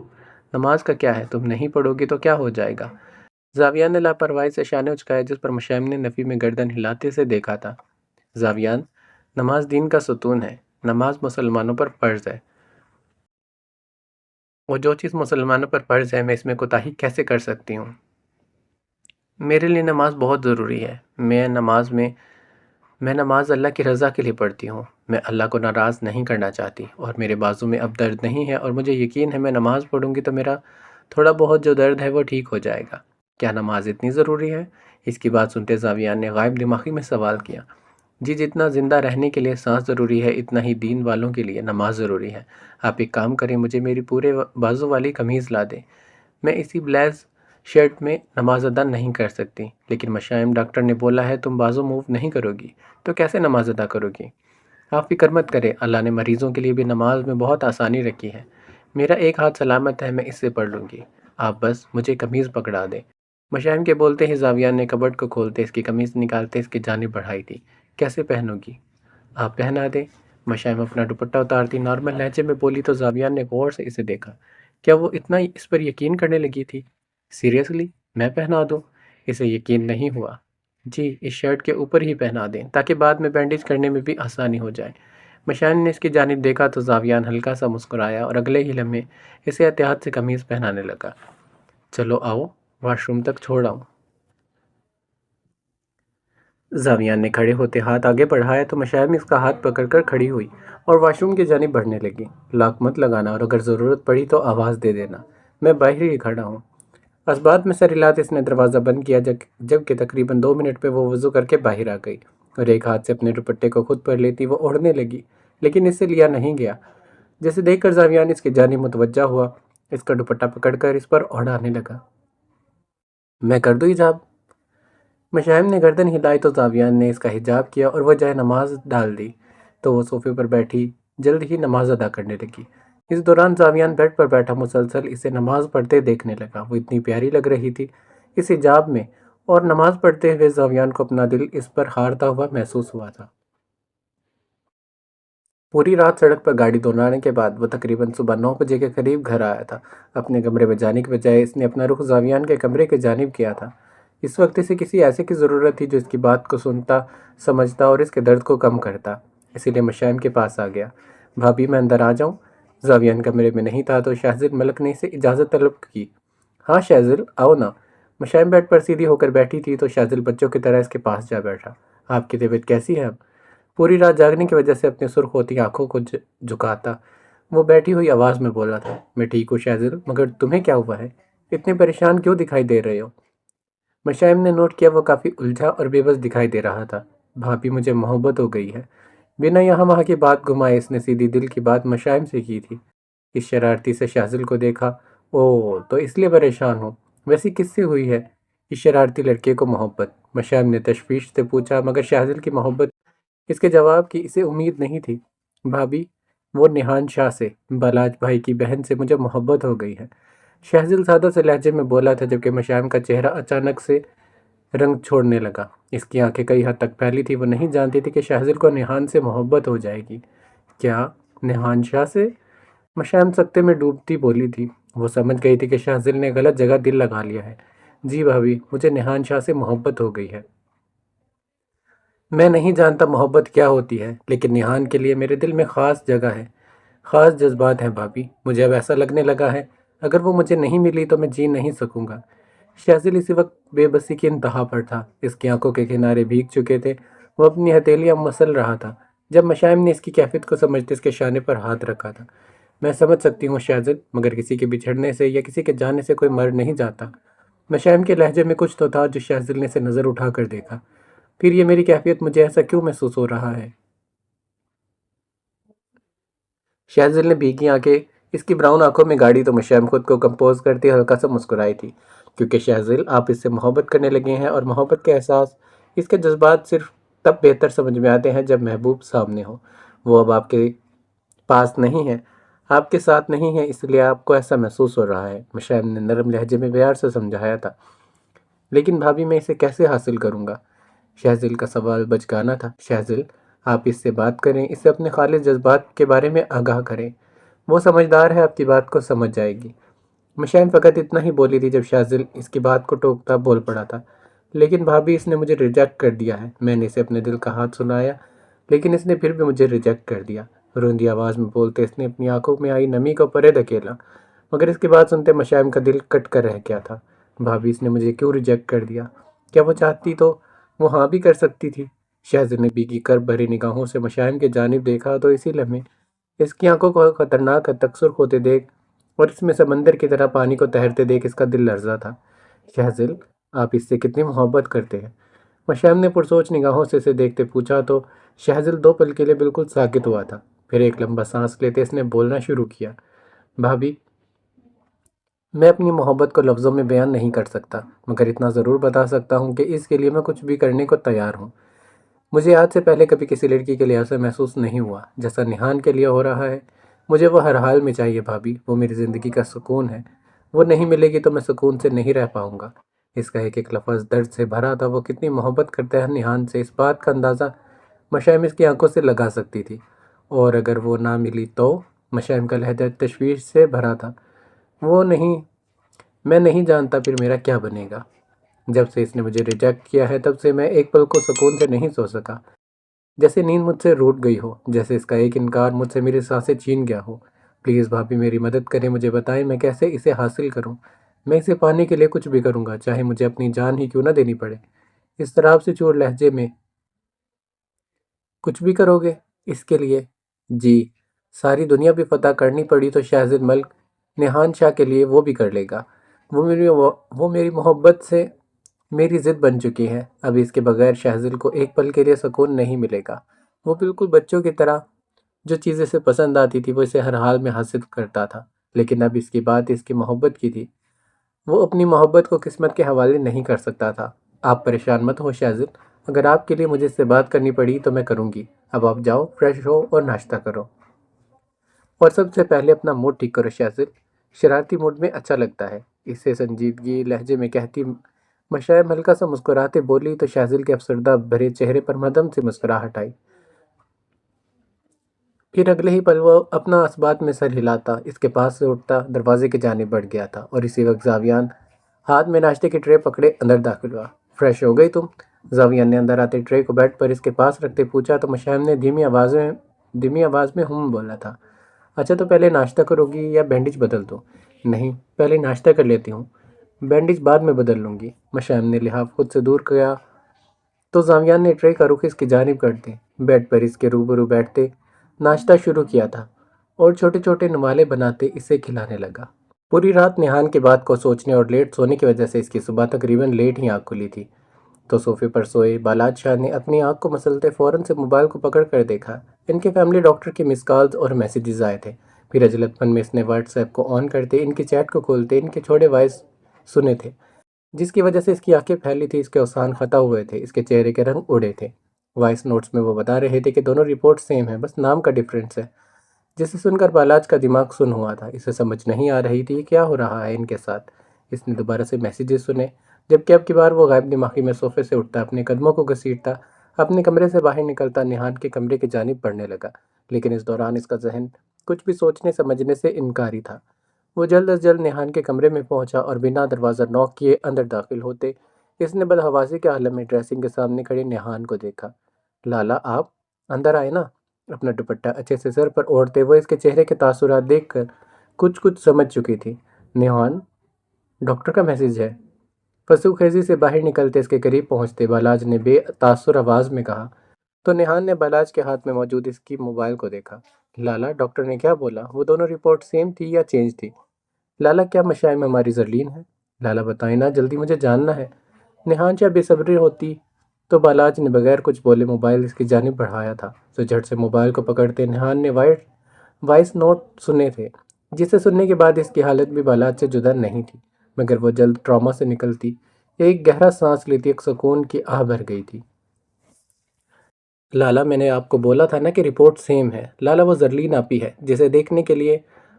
نماز کا کیا ہے، تم نہیں پڑھو گی تو کیا ہو جائے گا؟ زاویان نے لاپرواہی سے شانے اچکائے جس پر مشائم نے نفی میں گردن ہلاتے سے دیکھا تھا۔ زاویان، نماز دین کا ستون ہے، نماز مسلمانوں پر فرض ہے، اور جو چیز مسلمانوں پر فرض ہے میں اس میں کوتاہی کیسے کر سکتی ہوں؟ میرے لیے نماز بہت ضروری ہے۔ میں نماز اللہ کی رضا کے لیے پڑھتی ہوں۔ میں اللہ کو ناراض نہیں کرنا چاہتی، اور میرے بازو میں اب درد نہیں ہے، اور مجھے یقین ہے میں نماز پڑھوں گی تو میرا تھوڑا بہت جو درد ہے وہ ٹھیک ہو جائے گا۔ کیا نماز اتنی ضروری ہے؟ اس کی بات سنتے زاویان نے غائب دماغی میں سوال کیا۔ جی، جتنا زندہ رہنے کے لیے سانس ضروری ہے اتنا ہی دین والوں کے لیے نماز ضروری ہے۔ آپ ایک کام کریں، مجھے میری پورے بازو والی قمیض لا دیں۔ میں اسی بلیز شرٹ میں نماز ادا نہیں کر سکتی، لیکن مشائم ڈاکٹر نے بولا ہے تم بازو موو نہیں کرو گی تو کیسے نماز ادا کرو گی؟ آپ فکر مت کریں، اللہ نے مریضوں کے لیے بھی نماز میں بہت آسانی رکھی ہے۔ میرا ایک ہاتھ سلامت ہے، میں اس سے پڑھ لوں گی، آپ بس مجھے قمیض پکڑا دیں۔ مشائم کے بولتے ہی زاویان نے کبرٹ کو کھولتے اس کی قمیض نکالتے اس کی جانب بڑھائی تھی۔ کیسے پہنو گی؟ آپ پہنا دیں۔ مشائم اپنا دوپٹہ اتارتی نارمل لہجے میں بولی تو زاویان نے غور سے اسے دیکھا۔ کیا وہ اتنا اس پر یقین کرنے لگی تھی؟ سیریسلی میں پہنا دوں؟ اسے یقین نہیں ہوا۔ جی، اس شرٹ کے اوپر ہی پہنا دیں تاکہ بعد میں بینڈیج کرنے میں بھی آسانی ہو جائے۔ مشائم نے اس کی جانب دیکھا تو زاویان ہلکا سا مسکرایا اور اگلے ہی لمحے اسے احتیاط سے قمیض پہنانے لگا۔ چلو آؤ، واش روم تک چھوڑ آؤں۔ زاویان نے کھڑے ہوتے ہاتھ آگے بڑھایا تو مشائم اس کا ہاتھ پکڑ کر کھڑی ہوئی اور واش روم کی جانب بڑھنے لگی۔ لاک مت لگانا، اور اگر ضرورت پڑی تو آواز دے دینا، میں باہر ہی کھڑا ہوں۔ اسبات میں سر ہلاتے اس نے دروازہ بند کیا جبکہ تقریباً 2 منٹ پہ وہ وضو کر کے باہر آ گئی اور ایک ہاتھ سے اپنے دوپٹے کو خود پر لیتی وہ اوڑھنے لگی، لیکن اس سے لیا نہیں گیا۔ جیسے دیکھ کر زاویان اس کی جانب متوجہ ہوا، اس کا دوپٹہ پکڑ کر اس پر اوڑھانے لگا۔ میں کر دوں حجاب؟ مشائم نے گردن ہلائی تو زاویان نے اس کا حجاب کیا اور وہ جائے نماز ڈال دی تو وہ صوفے پر بیٹھی جلد ہی نماز ادا کرنے لگی۔ اس دوران زاویان بیڈ پر بیٹھا مسلسل اسے نماز پڑھتے دیکھنے لگا۔ وہ اتنی پیاری لگ رہی تھی اس حجاب میں، اور نماز پڑھتے ہوئے زاویان کو اپنا دل اس پر ہارتا ہوا محسوس ہوا تھا۔ پوری رات سڑک پر گاڑی دہرانے کے بعد وہ تقریباً صبح 9 بجے کے قریب گھر آیا تھا۔ اپنے کمرے میں جانے کے بجائے اس نے اپنا رخ زاویان کے کمرے کی جانب کیا تھا۔ اس وقت اسے کسی ایسے کی ضرورت تھی جو اس کی بات کو سنتا، سمجھتا اور اس کے درد کو کم کرتا، اسی لیے مشائم کے پاس آ گیا۔ بھابھی میں اندر آ جاؤں؟ زاویان کمرے میں نہیں تھا تو شہزل ملک نے اسے اجازت طلب کی۔ ہاں شہزل آؤ نا۔ مشائم بیڈ پر سیدھی ہو کر بیٹھی تھی تو شہزل بچوں کی طرح اس کے پاس جا بیٹھا۔ آپ کی طبیعت کیسی ہے اب؟ پوری رات جاگنے کی وجہ سے اپنی سرخ ہوتی آنکھوں کو جھکاتا وہ بیٹھی ہوئی آواز میں بولا تھا۔ میں ٹھیک ہوں شہزل، مگر تمہیں کیا ہوا ہے؟ اتنے پریشان کیوں دکھائی دے رہے ہو؟ مشائم نے نوٹ کیا وہ کافی الجھا اور بے بس دکھائی دے رہا تھا۔ بھابھی مجھے محبت ہو گئی ہے۔ بنا یہاں وہاں کی بات گھمائے اس نے سیدھی دل کی بات مشائم سے کی تھی۔ اس شرارتی سے شاذل کو دیکھا۔ او تو اس لیے پریشان ہو؟ ویسی کس سے ہوئی ہے اس شرارتی لڑکے کو محبت؟ مشائم نے تشویش سے پوچھا، مگر شاذل کی محبت اس کے جواب کی اسے امید نہیں تھی۔ بھابھی، وہ نہان شاہ سے، بالاج بھائی کی بہن سے مجھے محبت ہو گئی ہے، شہزل سادہ سے لہجے میں بولا تھا، جبکہ مشائم کا چہرہ اچانک سے رنگ چھوڑنے لگا۔ اس کی آنکھیں کئی حد تک پھیلی تھی، وہ نہیں جانتی تھی کہ شہزل کو نہان سے محبت ہو جائے گی۔ کیا نہان شاہ سے؟ مشائم سکتے میں ڈوبتی بولی تھی۔ وہ سمجھ گئی تھی کہ شہزل نے غلط جگہ دل لگا لیا ہے۔ جی بھابھی، مجھے نہان شاہ سے محبت ہو گئی ہے۔ میں نہیں جانتا محبت کیا ہوتی ہے، لیکن نہان کے لیے میرے دل میں خاص جگہ ہے، خاص جذبات ہیں بھابھی۔ مجھے اب ایسا لگنے لگا ہے اگر وہ مجھے نہیں ملی تو میں جی نہیں سکوں گا۔ شہزل اسی وقت بے بسی کی انتہا پر تھا۔ اس کی آنکھوں کے کنارے بھیگ چکے تھے، وہ اپنی ہتھیلیاں مسل رہا تھا۔ جب مشائم نے اس کی کیفیت کو سمجھتے اس کے شانے پر ہاتھ رکھا تھا۔ میں سمجھ سکتی ہوں شہزل، مگر کسی کے بچھڑنے سے یا کسی کے جانے سے کوئی مر نہیں جاتا۔ مشائم کے لہجے میں کچھ تو تھا جو شہزل نے اسے نظر اٹھا کر دیکھا۔ پھر یہ میری کیفیت مجھے ایسا کیوں محسوس ہو رہا ہے؟ شہزل نے بھیگی آنکھیں اس کی براؤن آنکھوں میں گاڑی تو مشائم خود کو کمپوز کرتی ہلکا سا مسکرائی تھی، کیونکہ شہزل آپ اس سے محبت کرنے لگے ہیں، اور محبت کے احساس، اس کے جذبات صرف تب بہتر سمجھ میں آتے ہیں جب محبوب سامنے ہو۔ وہ اب آپ کے پاس نہیں ہے، آپ کے ساتھ نہیں ہے، اس لیے آپ کو ایسا محسوس ہو رہا ہے، مشائم نے نرم لہجے میں پیار سے سمجھایا تھا۔ لیکن بھابھی میں اسے کیسے حاصل کروں گا؟ شہزل کا سوال بچکانا تھا۔ شہزل، آپ اس سے بات کریں، اسے اپنے خالص جذبات کے بارے میں آگاہ کریں، وہ سمجھدار ہے، آپ کی بات کو سمجھ جائے گی۔ مشائم فقط اتنا ہی بولی تھی جب شہزل اس کی بات کو ٹوکتا بول پڑا تھا۔ لیکن بھابھی، اس نے مجھے ریجیکٹ کر دیا ہے۔ میں نے اسے اپنے دل کا ہاتھ سنایا، لیکن اس نے پھر بھی مجھے ریجیکٹ کر دیا۔ روندی آواز میں بولتے اس نے اپنی آنکھوں میں آئی نمی کو پرے دھکیلا، مگر اس کی بات سنتے مشائم کا دل کٹ کر رہ گیا تھا۔ بھابھی، اس نے مجھے کیوں ریجیکٹ کر دیا؟ کیا وہ چاہتی تو وہ ہاں بھی کر سکتی تھی؟ شہزل نے بھیگی کرب بھری نگاہوں سے مشائم کی جانب دیکھا تو اسی لمحے اس کی آنکھوں کو خطرناک حد تک سرخ ہوتے دیکھ اور اس میں سمندر کی طرح پانی کو تیرتے دیکھ اس کا دل لرزا تھا۔ شہزل، آپ اس سے کتنی محبت کرتے ہیں؟ مشائم نے پرسوچ نگاہوں سے اسے دیکھتے پوچھا تو شہزل 2 پل کے لیے بالکل ساکت ہوا تھا۔ پھر ایک لمبا سانس لیتے اس نے بولنا شروع کیا۔ بھابھی، میں اپنی محبت کو لفظوں میں بیان نہیں کر سکتا، مگر اتنا ضرور بتا سکتا ہوں کہ اس کے لیے میں کچھ بھی کرنے کو تیار ہوں۔ مجھے آج سے پہلے کبھی کسی لڑکی کے لیے ایسا محسوس نہیں ہوا جیسا نہان کے لیے ہو رہا ہے۔ مجھے وہ ہر حال میں چاہیے بھابھی، وہ میری زندگی کا سکون ہے۔ وہ نہیں ملے گی تو میں سکون سے نہیں رہ پاؤں گا۔ اس کا ایک ایک لفظ درد سے بھرا تھا۔ وہ کتنی محبت کرتا ہے نہان سے، اس بات کا اندازہ مشائم اس کی آنکھوں سے لگا سکتی تھی۔ اور اگر وہ نہ ملی تو؟ مشائم کا لہجہ تشویش سے بھرا تھا۔ وہ نہیں، میں نہیں جانتا پھر میرا کیا بنے گا۔ جب سے اس نے مجھے ریجیکٹ کیا ہے تب سے میں ایک پل کو سکون سے نہیں سو سکا، جیسے نیند مجھ سے روٹ گئی ہو، جیسے اس کا ایک انکار مجھ سے میری سانسیں چھین گیا ہو۔ پلیز بھابھی، میری مدد کریں، مجھے بتائیں میں کیسے اسے حاصل کروں۔ میں اسے پانے کے لیے کچھ بھی کروں گا، چاہے مجھے اپنی جان ہی کیوں نہ دینی پڑے۔ اس طرح سے چور لہجے میں، کچھ بھی کرو گے اس کے لیے؟ جی، ساری دنیا بھی فتح کرنی پڑی تو شہزل ملک نہان شاہ کے لیے وہ بھی کر لے گا۔ وہ میری محبت سے میری ضد بن چکی ہے۔ اب اس کے بغیر شہزل کو ایک پل کے لیے سکون نہیں ملے گا۔ وہ بالکل بچوں کی طرح جو چیز اسے پسند آتی تھی وہ اسے ہر حال میں حاصل کرتا تھا، لیکن اب اس کی بات اس کی محبت کی تھی۔ وہ اپنی محبت کو قسمت کے حوالے نہیں کر سکتا تھا۔ آپ پریشان مت ہو شہزل، اگر آپ کے لیے مجھے اس سے بات کرنی پڑی تو میں کروں گی۔ اب آپ جاؤ، فریش ہو اور ناشتہ کرو، اور سب سے پہلے اپنا موڈ ٹھیک کرو شہزل، شرارتی موڈ میں اچھا لگتا ہے، اسے سنجیدگی لہجے میں کہتی مشائم ہلکا سا مسکراتے بولی تو شہزل کے افسردہ بھرے چہرے پر مدھم سی مسکراہٹ آئی۔ پھر اگلے ہی پل وہ اپنا اسبات میں سر ہلاتا اس کے پاس سے اٹھتا دروازے کی جانب بڑھ گیا تھا، اور اسی وقت زاویان ہاتھ میں ناشتے کی ٹرے پکڑے اندر داخل ہوا۔ فریش ہو گئی تم؟ زاویان نے اندر آتے ٹرے کو بیڈ پر اس کے پاس رکھتے پوچھا تو مشائم نے دھیمی آواز میں بولا تھا۔ اچھا تو پہلے ناشتہ کرو گی یا بینڈیج بدل دو؟ نہیں، پہلے ناشتہ کر لیتی ہوں، بینڈیج بعد میں بدل لوں گی۔ مشائم نے لحاف خود سے دور کیا تو زاویان نے ٹرے کا رخ اس کی جانب کرتے بیڈ پر اس کے روبرو بیٹھتے ناشتہ شروع کیا تھا، اور چھوٹے چھوٹے نوالے بناتے اسے کھلانے لگا۔ پوری رات نیہان کی بات کو سوچنے اور لیٹ سونے کی وجہ سے اس کی صبح تقریباً لیٹ ہی آنکھ کھلی تھی۔ تو صوفے پر سوئے بالاج شاہ نے اپنی آنکھ کو مسلتے فوراً سے موبائل کو پکڑ کر دیکھا۔ ان کے فیملی ڈاکٹر کی مس کالز اور میسیجز آئے تھے۔ پھر عجلت پن میں اس نے واٹس ایپ کو آن کرتے ان کی چیٹ کو کھولتے ان کے چھوڑے وائس سنے تھے، جس کی وجہ سے اس کی آنکھیں پھیلی تھی، اس کے اوسان خطا ہوئے تھے، اس کے چہرے کے رنگ اڑے تھے۔ وائس نوٹس میں وہ بتا رہے تھے کہ دونوں رپورٹ سیم ہیں، بس نام کا ڈفرینس ہے، جسے سن کر بالاج کا دماغ سن ہوا تھا۔ اسے سمجھ نہیں آ رہی تھی کیا ہو رہا ہے ان کے ساتھ۔ اس نے دوبارہ سے میسیجز سنے، جبکہ اب کی بار وہ غائب دماغی میں صوفے سے اٹھتا، اپنے قدموں کو گھسیٹتا، اپنے کمرے سے باہر نکلتا نیہان کے کمرے کی جانب بڑھنے لگا۔ لیکن اس دوران اس کا ذہن کچھ بھی سوچنے سمجھنے سے انکاری تھا۔ وہ جلد از جلد نیہان کے کمرے میں پہنچا اور بنا دروازہ نوک کیے اندر داخل ہوتے اس نے بدحواسی کے عالم میں ڈریسنگ کے سامنے کھڑے نیہان کو دیکھا۔ لالا آپ اندر آئے نا؟ اپنا دوپٹہ اچھے سے سر پر اوڑھتے وہ اس کے چہرے کے تاثرات دیکھ کر کچھ سمجھ چکی تھی۔ نیہان، ڈاکٹر کا میسج ہے۔ پسو خیزی سے باہر نکلتے اس کے قریب پہنچتے بالاج نے بے تاثر آواز میں کہا، تو نیہان نے بالاج کے ہاتھ میں موجود اس کی موبائل کو دیکھا۔ لالا ڈاکٹر نے کیا بولا؟ وہ دونوں رپورٹ سیم تھی یا چینج تھی؟ لالا کیا مشائم ہماری زرلین ہے؟ لالا بتائیں نا، جلدی مجھے جاننا ہے۔ نیہان چاہے بے صبری ہوتی تو بالاج نے بغیر کچھ بولے موبائل اس کی جانب بڑھایا تھا، تو جھٹ سے موبائل کو پکڑتے نیہان نے وائس نوٹ سنے تھے، جسے سننے کے بعد اس کی حالت بھی بالاج سے جدا نہیں تھی، مگر وہ جلد ٹراما سے نکلتی ایک گہرا سانس لیتی، ایک سکون کی آہ بھر گئی تھی۔ لالا میں نے آپ کو بولا تھا نا کہ رپورٹ سیم ہے۔ لالا وہ زرلین آپی ہے جسے دیکھنے کے لیے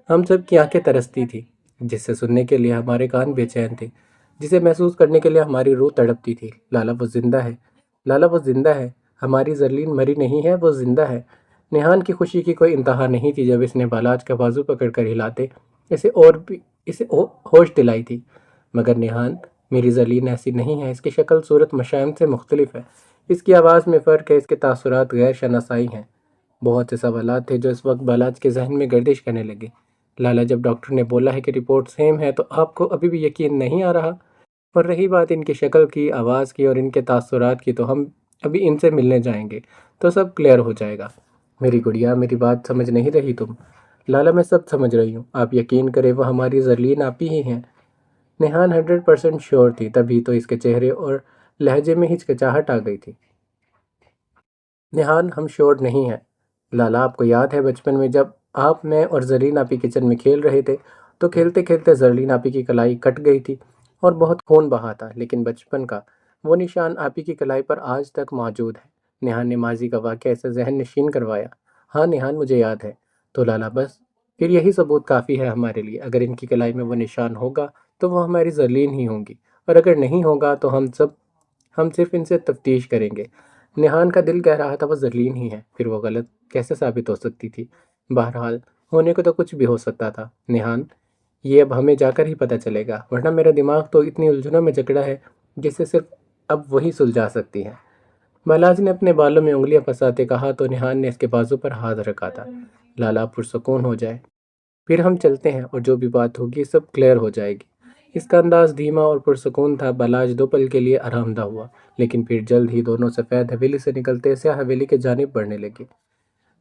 ہم سب کی آنکھیں ترستی تھی، جسے سننے کے لیے ہمارے کان بے چین تھے، جسے محسوس کرنے کے لیے ہماری روح تڑپتی تھی۔ لالا وہ زندہ ہے، لالا وہ زندہ ہے، ہماری زرلین مری نہیں ہے، وہ زندہ ہے۔ نیہان کی خوشی کی کوئی انتہا نہیں تھی جب اس نے بالاج کا بازو پکڑ کر ہلاتے اسے ہوش دلائی تھی۔ مگر نیہان، میری زرلین ایسی نہیں ہے، اس کی شکل صورت مشائم سے مختلف ہے، اس کی آواز میں فرق ہے، اس کے تاثرات غیر شناسائی ہیں۔ بہت سے سوالات تھے جو اس وقت بالاج کے ذہن میں گردش کرنے لگے۔ لالا جب ڈاکٹر نے بولا ہے کہ رپورٹ سیم ہے تو آپ کو ابھی بھی یقین نہیں آ رہا؟ اور رہی بات ان کی شکل کی، آواز کی اور ان کے تاثرات کی، تو ہم ابھی ان سے ملنے جائیں گے تو سب کلیئر ہو جائے گا۔ میری گڑیا، میری بات سمجھ نہیں رہی تم؟ لالا میں سب سمجھ رہی ہوں، آپ یقین کریں وہ ہماری زرلین آپی ہی ہیں۔ نیہان 100% شیور تھی، تبھی تو اس کے چہرے اور لہجے میں ہچکچاہٹ آ گئی تھی۔ نیہان، ہم شیور نہیں ہیں۔ لالا آپ کو یاد ہے بچپن میں جب آپ، میں اور زرلین آپی کچن میں کھیل رہے تھے تو کھیلتے کھیلتے زرلین آپی کی کلائی کٹ گئی تھی اور بہت خون بہا تھا، لیکن بچپن کا وہ نشان آپی کی کلائی پر آج تک موجود ہے۔ نیہان نے ماضی کا واقعہ اسے ذہن نشین کروایا۔ ہاں نیہان، مجھے یاد ہے۔ تو لالا بس پھر یہی ثبوت کافی ہے ہمارے لیے، اگر ان کی کلائی میں وہ نشان ہوگا تو وہ ہماری زرلین ہی ہوں گی، اور اگر نہیں ہوگا تو ہم صرف ان سے تفتیش کریں گے۔ نیہان کا دل کہہ رہا تھا وہ زرلین ہی ہے، پھر وہ غلط کیسے ثابت ہو سکتی تھی؟ بہرحال ہونے کو تو کچھ بھی ہو سکتا تھا۔ نیہان، یہ اب ہمیں جا کر ہی پتہ چلے گا، ورنہ میرا دماغ تو اتنی الجھنوں میں جکڑا ہے جسے صرف اب وہی سلجھا سکتی ہیں۔ بالاج نے اپنے بالوں میں انگلیاں پھنساتے کہا، تو نیہان نے اس کے بازو پر ہاتھ رکھا تھا۔ لالا پرسکون ہو جائے، پھر ہم چلتے ہیں اور جو بھی بات ہوگی سب کلیئر ہو جائے گی۔ اس کا انداز دھیما اور پرسکون تھا۔ بالاج 2 پل کے لیے آرام دہ ہوا، لیکن پھر جلد ہی دونوں سفید حویلی سے نکلتے سیاہ حویلی کے جانب بڑھنے لگے۔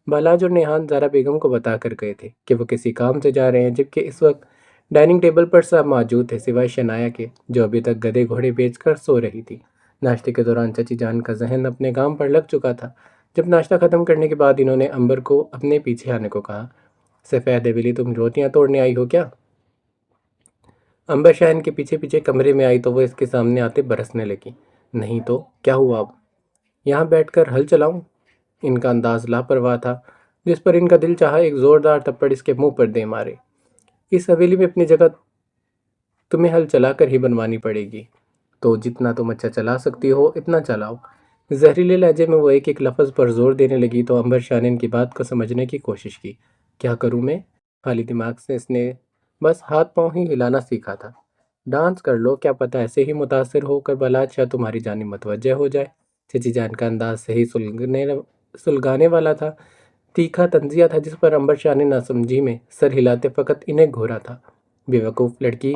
بالاج اور نیہان زارا بیگم کو بتا کر گئے تھے کہ وہ کسی کام سے جا رہے ہیں، جبکہ اس وقت ڈائننگ ٹیبل پر سب موجود تھے سوائے شنایا کے، جو ابھی تک گدھے گھوڑے بیچ کر سو رہی تھی۔ ناشتے کے دوران چچی جان کا ذہن اپنے کام پر لگ چکا تھا۔ جب ناشتہ ختم کرنے کے بعد انہوں نے امبر کو اپنے پیچھے آنے کو کہا۔ سفید حویلی، تم روٹیاں توڑنے آئی ہو کیا؟ امبر شاہین کے پیچھے پیچھے کمرے میں آئی تو وہ اس کے سامنے آتے برسنے لگی۔ نہیں تو کیا ہوا اب؟ یہاں بیٹھ کر ہل چلاؤں؟ ان کا انداز لاپرواہ تھا، جس پر ان کا دل چاہا ایک زوردار تھپڑ اس کے منہ پر دے مارے۔ اس حویلی میں اپنی جگہ تمہیں ہل چلا کر ہی بنوانی پڑے گی، تو جتنا تم اچھا چلا سکتی ہو اتنا چلاؤ۔ زہریلے لہجے میں وہ ایک ایک لفظ پر زور دینے لگی تو امبر شاہ نے ان کی بات کو سمجھنے کی کوشش کی۔ کیا کروں میں؟ خالی دماغ سے اس نے بس ہاتھ پاؤں ہی ہلانا سیکھا تھا۔ ڈانس کر لو، کیا پتہ ایسے ہی متاثر ہو کر بالاج شاہ تمہاری جانب متوجہ ہو جائے۔ چچی جان کا انداز صحیح سلگانے والا تھا، تیکھا طنزیہ تھا، جس پر امبر شاہ نے ناسمجھی میں سر ہلاتے فقط انہیں گھورا تھا۔ بے وقوف لڑکی،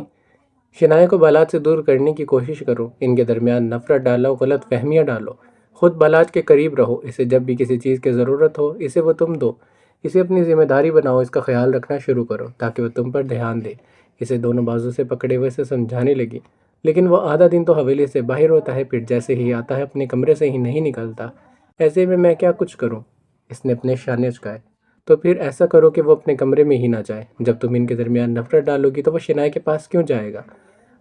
شنایا کو بالاج سے دور کرنے کی کوشش کرو، ان کے درمیان نفرت ڈالو، غلط فہمیاں ڈالو، خود بالاج کے قریب رہو، اسے جب بھی کسی چیز کی ضرورت ہو اسے وہ تم دو، اسے اپنی ذمہ داری بناؤ، اس کا خیال رکھنا شروع کرو تاکہ وہ تم پر دھیان دے۔ اسے دونوں بازو سے پکڑے ہوئے سے سمجھانے لگی، لیکن وہ آدھا دن تو حویلی سے باہر ہوتا ہے، پھر جیسے ہی آتا ہے اپنے کمرے سے ہی نہیں نکلتا۔ ایسے میں کیا کچھ کروں؟ اس نے اپنے شانے چکائے۔ تو پھر ایسا کرو کہ وہ اپنے کمرے میں ہی نہ جائے۔ جب تم ان کے درمیان نفرت ڈالو گی تو وہ شنائے کے پاس کیوں جائے گا؟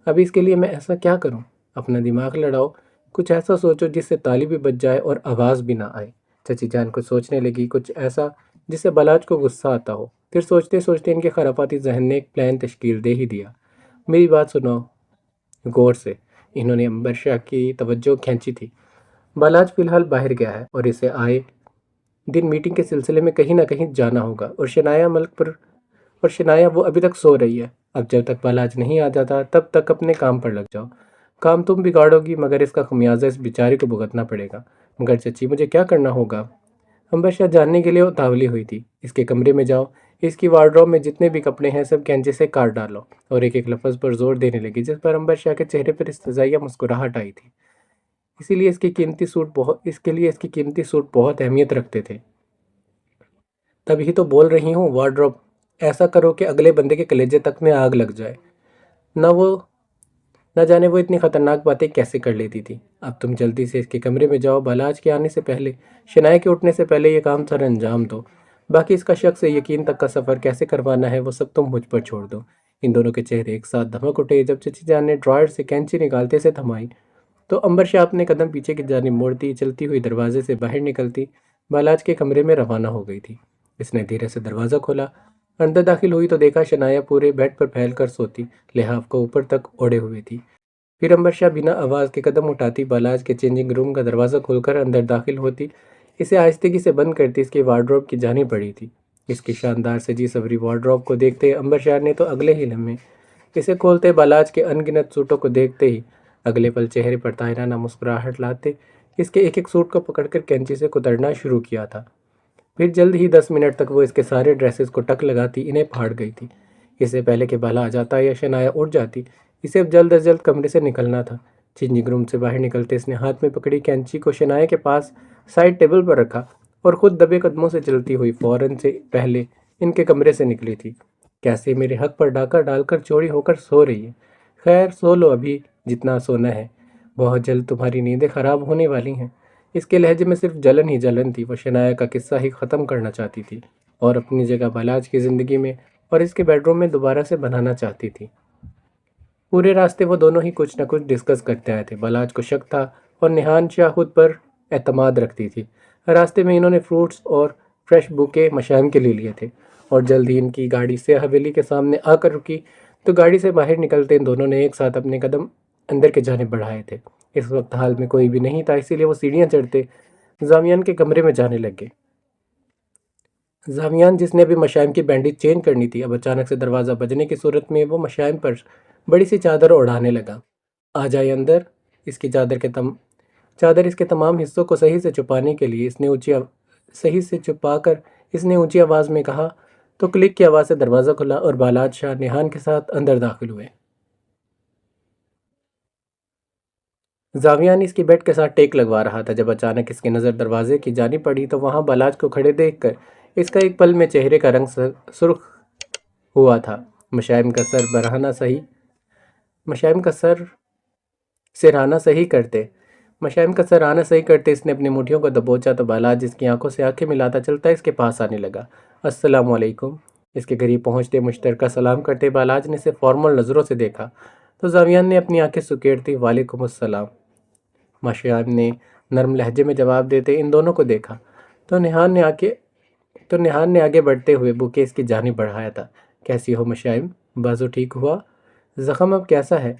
اب اس کے لیے میں ایسا کیا کروں؟ اپنا دماغ لڑاؤ، کچھ ایسا سوچو جس سے تالی بھی بچ جائے اور آواز بھی نہ آئے۔ چچی جان کچھ سوچنے لگی، کچھ ایسا جس سے بلاج کو غصہ آتا ہو۔ پھر سوچتے سوچتے ان کے خرافاتی ذہن نے ایک پلان تشکیل دے ہی دیا۔ میری بات سنو غور سے، انہوں نے عنبر شاہ کی توجہ کھینچی تھی۔ بالاج فی الحال باہر گیا ہے اور اسے آئے دن میٹنگ کے سلسلے میں کہیں نہ کہیں جانا ہوگا، اور شنایا وہ ابھی تک سو رہی ہے۔ اب جب تک بالاج نہیں آ جاتا تب تک اپنے کام پر لگ جاؤ۔ کام تم بگاڑو گی مگر اس کا خمیازہ اس بیچارے کو بھگتنا پڑے گا۔ مگر چچی مجھے کیا کرنا ہوگا؟ عنبر شاہ جاننے کے لیے اتاولی ہوئی تھی۔ اس کے کمرے میں جاؤ، اس کی وارڈروب میں جتنے بھی کپڑے ہیں سب کینچی سے کاٹ ڈالو، اور ایک ایک لفظ پر زور دینے لگی جس پر عنبر شاہ کے چہرے پر استزائیہ مسکراہٹ آئی تھی۔ اس کے لیے اس کی قیمتی سوٹ بہت اہمیت رکھتے تھے۔ تبھی تو بول رہی ہوں وارڈروب ایسا کرو کہ اگلے بندے کے کلیجے تک میں آگ لگ جائے۔ نہ جانے وہ اتنی خطرناک باتیں کیسے کر لیتی تھی۔ اب تم جلدی سے اس کے کمرے میں جاؤ، بالاج کے آنے سے پہلے، شنائے کے اٹھنے سے پہلے یہ کام سر انجام دو۔ باقی اس کا شک سے یقین تک کا سفر کیسے کروانا ہے وہ سب تم مجھ پر چھوڑ دو۔ ان دونوں کے چہرے ایک ساتھ دھمک اٹھے۔ جب چچی جان نے ڈرائر سے کینچی نکالتے سے تھمائی تو عنبر شاہ اپنے قدم پیچھے کی جانب موڑتی چلتی ہوئی دروازے سے باہر نکلتی بالاج کے کمرے میں روانہ ہو گئی تھی۔ اس نے دھیرے سے دروازہ کھولا، اندر داخل ہوئی تو دیکھا شنایا پورے بیڈ پر پھیل کر سوتی، لحاف کو اوپر تک اوڑھے ہوئے تھی۔ پھر عنبر شاہ بنا آواز کے قدم اٹھاتی بالاج کے چینجنگ روم کا دروازہ کھول کر اندر داخل ہوتی، اسے آہستگی سے بند کرتی اس کی وارڈروب کی جانب بڑھی تھی۔ اس کی شاندار سجی سوری وارڈروب کو دیکھتے عنبر شاہ نے تو اگلے ہی لمحے اسے کھولتے بالاج کے ان گنت سوٹوں کو دیکھتے ہی اگلے پل چہرے پر طاہرانہ مسکراہٹ لاتے اس کے ایک ایک سوٹ کو پکڑ کر کینچی سے کترنا شروع کیا تھا۔ پھر جلد ہی 10 منٹ تک وہ اس کے سارے ڈریسز کو ٹک لگاتی انہیں پھاڑ گئی تھی۔ اس سے پہلے کہ بالا آ جاتا یا شنایا اٹھ جاتی، اسے اب جلد از جلد کمرے سے نکلنا تھا۔ چینجنگ روم سے باہر نکلتے اس نے ہاتھ میں پکڑی کینچی کو شنایا کے پاس سائڈ ٹیبل پر رکھا اور خود دبے قدموں سے چلتی ہوئی فوراً سے پہلے ان کے کمرے سے نکلی تھی۔ کیسے میرے حق پر ڈاکہ ڈال کر چوری ہو کر سو رہی ہے؟ خیر سو لو ابھی جتنا سونا ہے، بہت جلد تمہاری نیندیں خراب ہونے والی ہیں۔ اس کے لہجے میں صرف جلن ہی جلن تھی۔ وہ شنایا کا قصہ ہی ختم کرنا چاہتی تھی اور اپنی جگہ بالاج کی زندگی میں اور اس کے بیڈ روم میں دوبارہ سے بنانا چاہتی تھی۔ پورے راستے وہ دونوں ہی کچھ نہ کچھ ڈسکس کرتے آئے تھے۔ بالاج کو شک تھا اور نہان شاہ خود پر اعتماد رکھتی تھی۔ راستے میں انہوں نے فروٹس اور فریش بوکے مشام کے لے لیے تھے اور جلد ہی ان کی گاڑی سے حویلی کے سامنے آ کر رکی تو گاڑی سے باہر نکلتے ان دونوں نے ایک ساتھ اپنے قدم اندر کے جانب بڑھائے تھے۔ اس وقت حال میں کوئی بھی نہیں تھا، اسی لیے وہ سیڑھیاں چڑھتے زامیان کے کمرے میں جانے لگے۔ زامیان جس نے ابھی مشائم کی بینڈیج چینج کرنی تھی، اب اچانک سے دروازہ بجنے کی صورت میں وہ مشائم پر بڑی سی چادر اڑانے لگا۔ آ جائے اندر۔ اس کی چادر اس کے تمام حصوں کو صحیح سے چھپانے کے لیے اس نے اونچی آواز میں کہا تو کلک کی آواز سے دروازہ کھلا اور بالاج شاہ نہان کے ساتھ اندر داخل ہوئے۔ زاویان اس کی بیڈ کے ساتھ ٹیک لگوا رہا تھا جب اچانک اس کی نظر دروازے کی جانب پڑی تو وہاں بالاج کو کھڑے دیکھ کر اس کا ایک پل میں چہرے کا رنگ سرخ ہوا تھا۔ مشائم کا سر آنا صحیح کرتے اس نے اپنی مٹھیوں کو دبوچا تو بالاج اس کی آنکھوں سے آنکھیں ملاتا چلتا اس کے پاس آنے لگا۔ السلام علیکم۔ اس کے قریب پہنچتے مشترکہ سلام کرتے بالاج نے اسے فارمل نظروں سے دیکھا تو زاویان نے اپنی آنکھیں سکیڑتی وعلیکم السلام مشائم نے نرم لہجے میں جواب دیتے ان دونوں کو دیکھا تو نہان نے آگے بڑھتے ہوئے بوکے اس کی جانب بڑھایا تھا۔ کیسی ہو مشائم؟ بازو ٹھیک ہوا؟ زخم اب کیسا ہے؟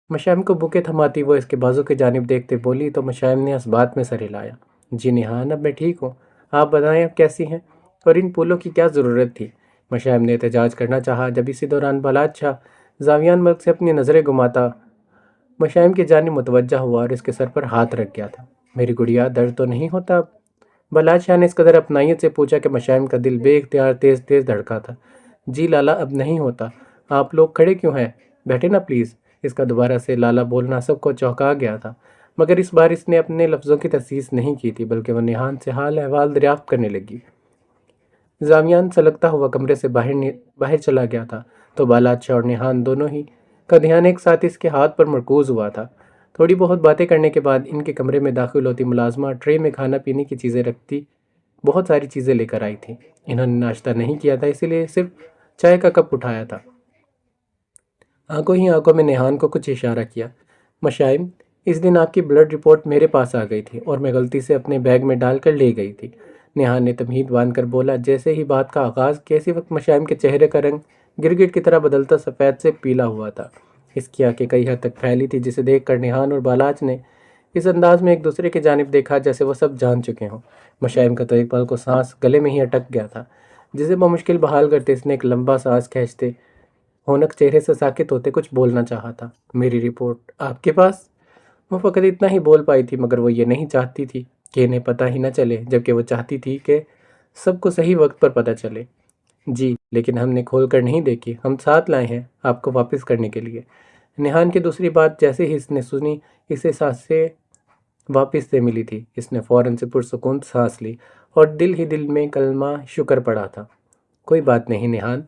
مشائم کو بوکے تھماتی وہ اس کے بازو کی جانب دیکھتے بولی تو مشائم نے اس بات میں سر ہلایا۔ جی نہان اب میں ٹھیک ہوں، آپ بتائیں اب کیسی ہیں؟ اور ان پھولوں کی کیا ضرورت تھی؟ مشائم نے احتجاج کرنا چاہا جب اسی دوران بالاج شاہ زاویان ملک سے اپنی نظریں گھماتا مشائم کی جانب متوجہ ہوا اور اس کے سر پر ہاتھ رکھ گیا تھا۔ میری گڑیا درد تو نہیں ہوتا اب؟ بالاج شاہ نے اس قدر اپنائیت سے پوچھا کہ مشائم کا دل بے اختیار تیز تیز دھڑکا تھا۔ جی لالا اب نہیں ہوتا۔ آپ لوگ کھڑے کیوں ہیں؟ بیٹھے نا پلیز۔ اس کا دوبارہ سے لالا بولنا سب کو چونکا گیا تھا، مگر اس بار اس نے اپنے لفظوں کی تصحیح نہیں کی تھی بلکہ وہ نہان سے حال احوال دریافت کرنے لگی۔ زاویان سلگتا ہوا کمرے سے باہر چلا گیا تھا تو بالاچا اور نیہان دونوں ہی کا دھیان ایک ساتھ اس کے ہاتھ پر مرکوز ہوا تھا۔ تھوڑی بہت باتیں کرنے کے بعد ان کے کمرے میں داخل ہوتی ملازمہ ٹرے میں کھانا پینے کی چیزیں رکھتی بہت ساری چیزیں لے کر آئی تھی۔ انہوں نے ناشتہ نہیں کیا تھا، اسی لیے صرف چائے کا کپ اٹھایا تھا۔ آنکھوں ہی آنکھوں میں نیہان کو کچھ اشارہ کیا۔ مشائم، اس دن آپ کی بلڈ رپورٹ میرے پاس آ گئی تھی اور میں غلطی سے اپنے بیگ میں ڈال کر لے گئی تھی، نیہان نے تمہید باندھ کر بولا۔ جیسے ہی بات کا آغاز کیا اسی وقت مشائم کے چہرے کا رنگ گرگٹ کی طرح بدلتا سفید سے پیلا ہوا تھا۔ اس کی آنکھیں کئی حد تک پھیلی تھی، جسے دیکھ کر نیہان اور بالاج نے اس انداز میں ایک دوسرے کی جانب دیکھا جیسے وہ سب جان چکے ہوں۔ مشائم کا تو ایک پل کو سانس گلے میں ہی اٹک گیا تھا، جسے بمشکل بحال کرتے اس نے ایک لمبا سانس کھینچتے ہونک چہرے سے ساکت ہوتے کچھ بولنا چاہا تھا۔ میری رپورٹ آپ کے پاس؟ وہ فقط اتنا ہی بول پائی تھی، مگر وہ یہ نہیں چاہتی تھی کہ انہیں پتہ ہی نہ چلے، جبکہ وہ چاہتی تھی کہ سب کو صحیح وقت پر پتہ چلے۔ جی، لیکن ہم نے کھول کر نہیں دیکھی، ہم ساتھ لائے ہیں آپ کو واپس کرنے کے لیے۔ نیہان کی دوسری بات جیسے ہی اس نے سنی، اسے سانسیں واپس سے ملی تھی۔ اس نے فوراً سے پرسکون سانس لی اور دل ہی دل میں کلمہ شکر پڑھا تھا۔ کوئی بات نہیں نیہان،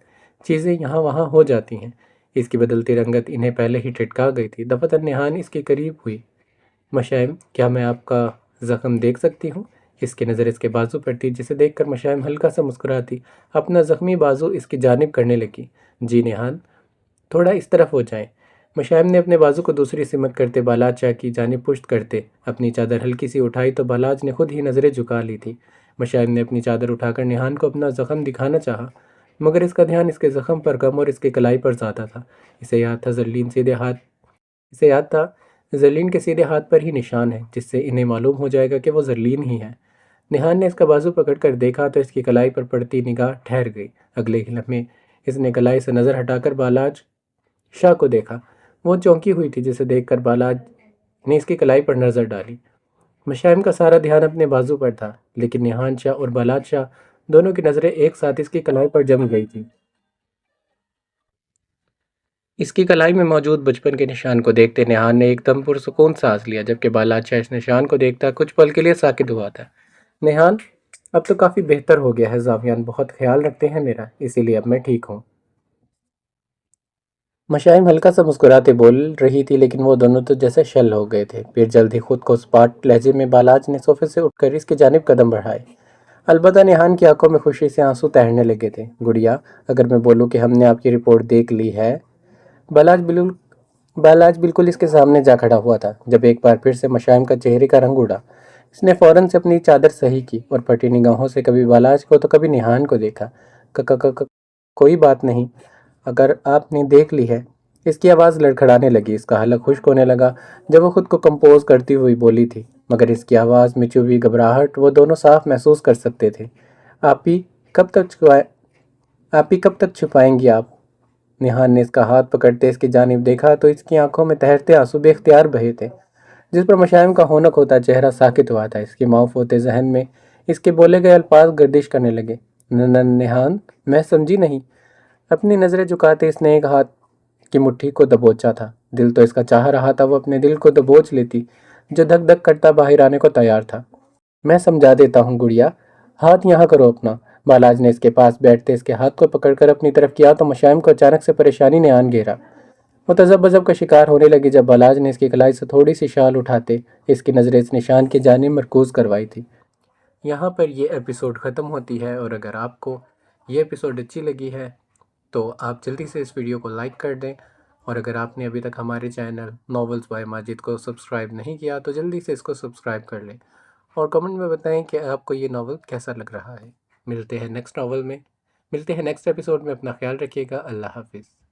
چیزیں یہاں وہاں ہو جاتی ہیں۔ اس کی بدلتی رنگت انہیں پہلے ہی ٹھٹکا گئی تھی۔ دفعتاً نیہان اس کے قریب ہوئی۔ مشائم، کیا میں آپ کا زخم دیکھ سکتی ہوں؟ اس کی نظر اس کے بازو پر تھی، جسے دیکھ کر مشائم ہلکا سا مسکراتی اپنا زخمی بازو اس کی جانب کرنے لگی۔ جی نیہان، تھوڑا اس طرف ہو جائیں۔ مشائم نے اپنے بازو کو دوسری سمت کرتے بالاج شاہ کی جانب پشت کرتے اپنی چادر ہلکی سی اٹھائی تو بالاج نے خود ہی نظریں جھکا لی تھی۔ مشائم نے اپنی چادر اٹھا کر نیہان کو اپنا زخم دکھانا چاہا، مگر اس کا دھیان اس کے زخم پر کم اور اس کے کلائی پر زیادہ تھا۔ اسے یاد تھا زرلین کے سیدھے ہاتھ پر ہی نشان ہے، جس سے انہیں معلوم ہو جائے گا کہ وہ زرلین ہی ہے۔ نیہان نے اس کا بازو پکڑ کر دیکھا تو اس کی کلائی پر پڑتی نگاہ ٹھہر گئی۔ اگلے ہی لمحے اس نے کلائی سے نظر ہٹا کر بالاج شاہ کو دیکھا۔ وہ چونکی ہوئی تھی، جسے دیکھ کر بالاج نے اس کی کلائی پر نظر ڈالی۔ مشائم کا سارا دھیان اپنے بازو پر تھا، لیکن نیہان شاہ اور بالاج شاہ دونوں کی نظریں ایک ساتھ اس کی کلائی پر جم گئی تھی۔ اس کی کلائی میں موجود بچپن کے نشان کو دیکھتے نیہان نے ایک دم پرسکون سانس لیا، جبکہ بالاج شاہ اس نشان کو دیکھتا کچھ پل کے لیے ساکت ہوا تھا۔ نیہان، اب تو کافی بہتر ہو گیا ہے، زاویان بہت خیال رکھتے ہیں میرا، اسی لیے اب میں ٹھیک ہوں۔ مشائم ہلکا سا مسکراتے بول رہی تھی، لیکن وہ دونوں تو جیسے شل ہو گئے تھے۔ پھر جلد ہی خود کو اسپاٹ لہجے میں بالاج نے صوفے سے اٹھ کر اس کی جانب قدم بڑھائے۔ البتہ نیہان کی آنکھوں میں خوشی سے آنسو تیرنے لگے تھے۔ گڑیا، اگر میں بولوں کہ ہم نے آپ کی رپورٹ دیکھ لی ہے۔ بالاج بالکل اس کے سامنے جا کھڑا ہوا تھا، جب ایک بار پھر سے مشائم کا چہرے کا رنگ اڑا۔ اس نے فوراً سے اپنی چادر صحیح کی اور پھٹی نگاہوں سے کبھی بالاج کو تو کبھی نیہان کو دیکھا۔ کوئی بات نہیں، اگر آپ نے دیکھ لی ہے۔ اس کی آواز لڑکھڑانے لگی، اس کا حلق خشک ہونے لگا جب وہ خود کو کمپوز کرتی ہوئی بولی تھی، مگر اس کی آواز میں چبھی گھبراہٹ وہ دونوں صاف محسوس کر سکتے تھے۔ آپ ہی کب تک چھپائیں گی آپ؟ نیہان نے اس کا ہاتھ پکڑتے اس کی جانب دیکھا تو اس کی آنکھوں میں تہرتے آنسو بے اختیار بہے تھے، جس پر مشائم کا ہونک ہوتا چہرہ ساکت ہوا تھا۔ اس کے معاف ہوتے ذہن میں اس کے بولے گئے الفاظ گردش کرنے لگے۔ نیہان، میں سمجھی نہیں۔ اپنی نظریں جھکاتے اس نے ایک ہاتھ کی مٹھی کو دبوچا تھا۔ دل تو اس کا چاہ رہا تھا وہ اپنے دل کو دبوچ لیتی، جو دھک دھک کرتا باہر آنے کو تیار تھا۔ میں سمجھا دیتا ہوں گڑیا، ہاتھ یہاں کرو اپنا۔ بالاج نے اس کے پاس بیٹھتے اس کے ہاتھ کو پکڑ کر اپنی طرف کیا تو مشائم کو اچانک سے پریشانی نے آن گھیرا۔ وہ تذب بذب کا شکار ہونے لگی جب بالاج نے اس کی کلائی سے تھوڑی سی شال اٹھاتے اس کی نظریں اس نشان کی جانب مرکوز کروائی تھی۔ یہاں پر یہ ایپیسوڈ ختم ہوتی ہے، اور اگر آپ کو یہ ایپیسوڈ اچھی لگی ہے تو آپ جلدی سے اس ویڈیو کو لائک کر دیں، اور اگر آپ نے ابھی تک ہمارے چینل ناولز بائی ماجد کو سبسکرائب نہیں کیا تو جلدی سے اس کو سبسکرائب کر لیں، اور کمنٹ میں بتائیں کہ آپ کو یہ ناول کیسا لگ رہا ہے۔ ملتے ہیں نیکسٹ ایپیسوڈ میں۔ اپنا خیال رکھیے گا۔ اللہ حافظ۔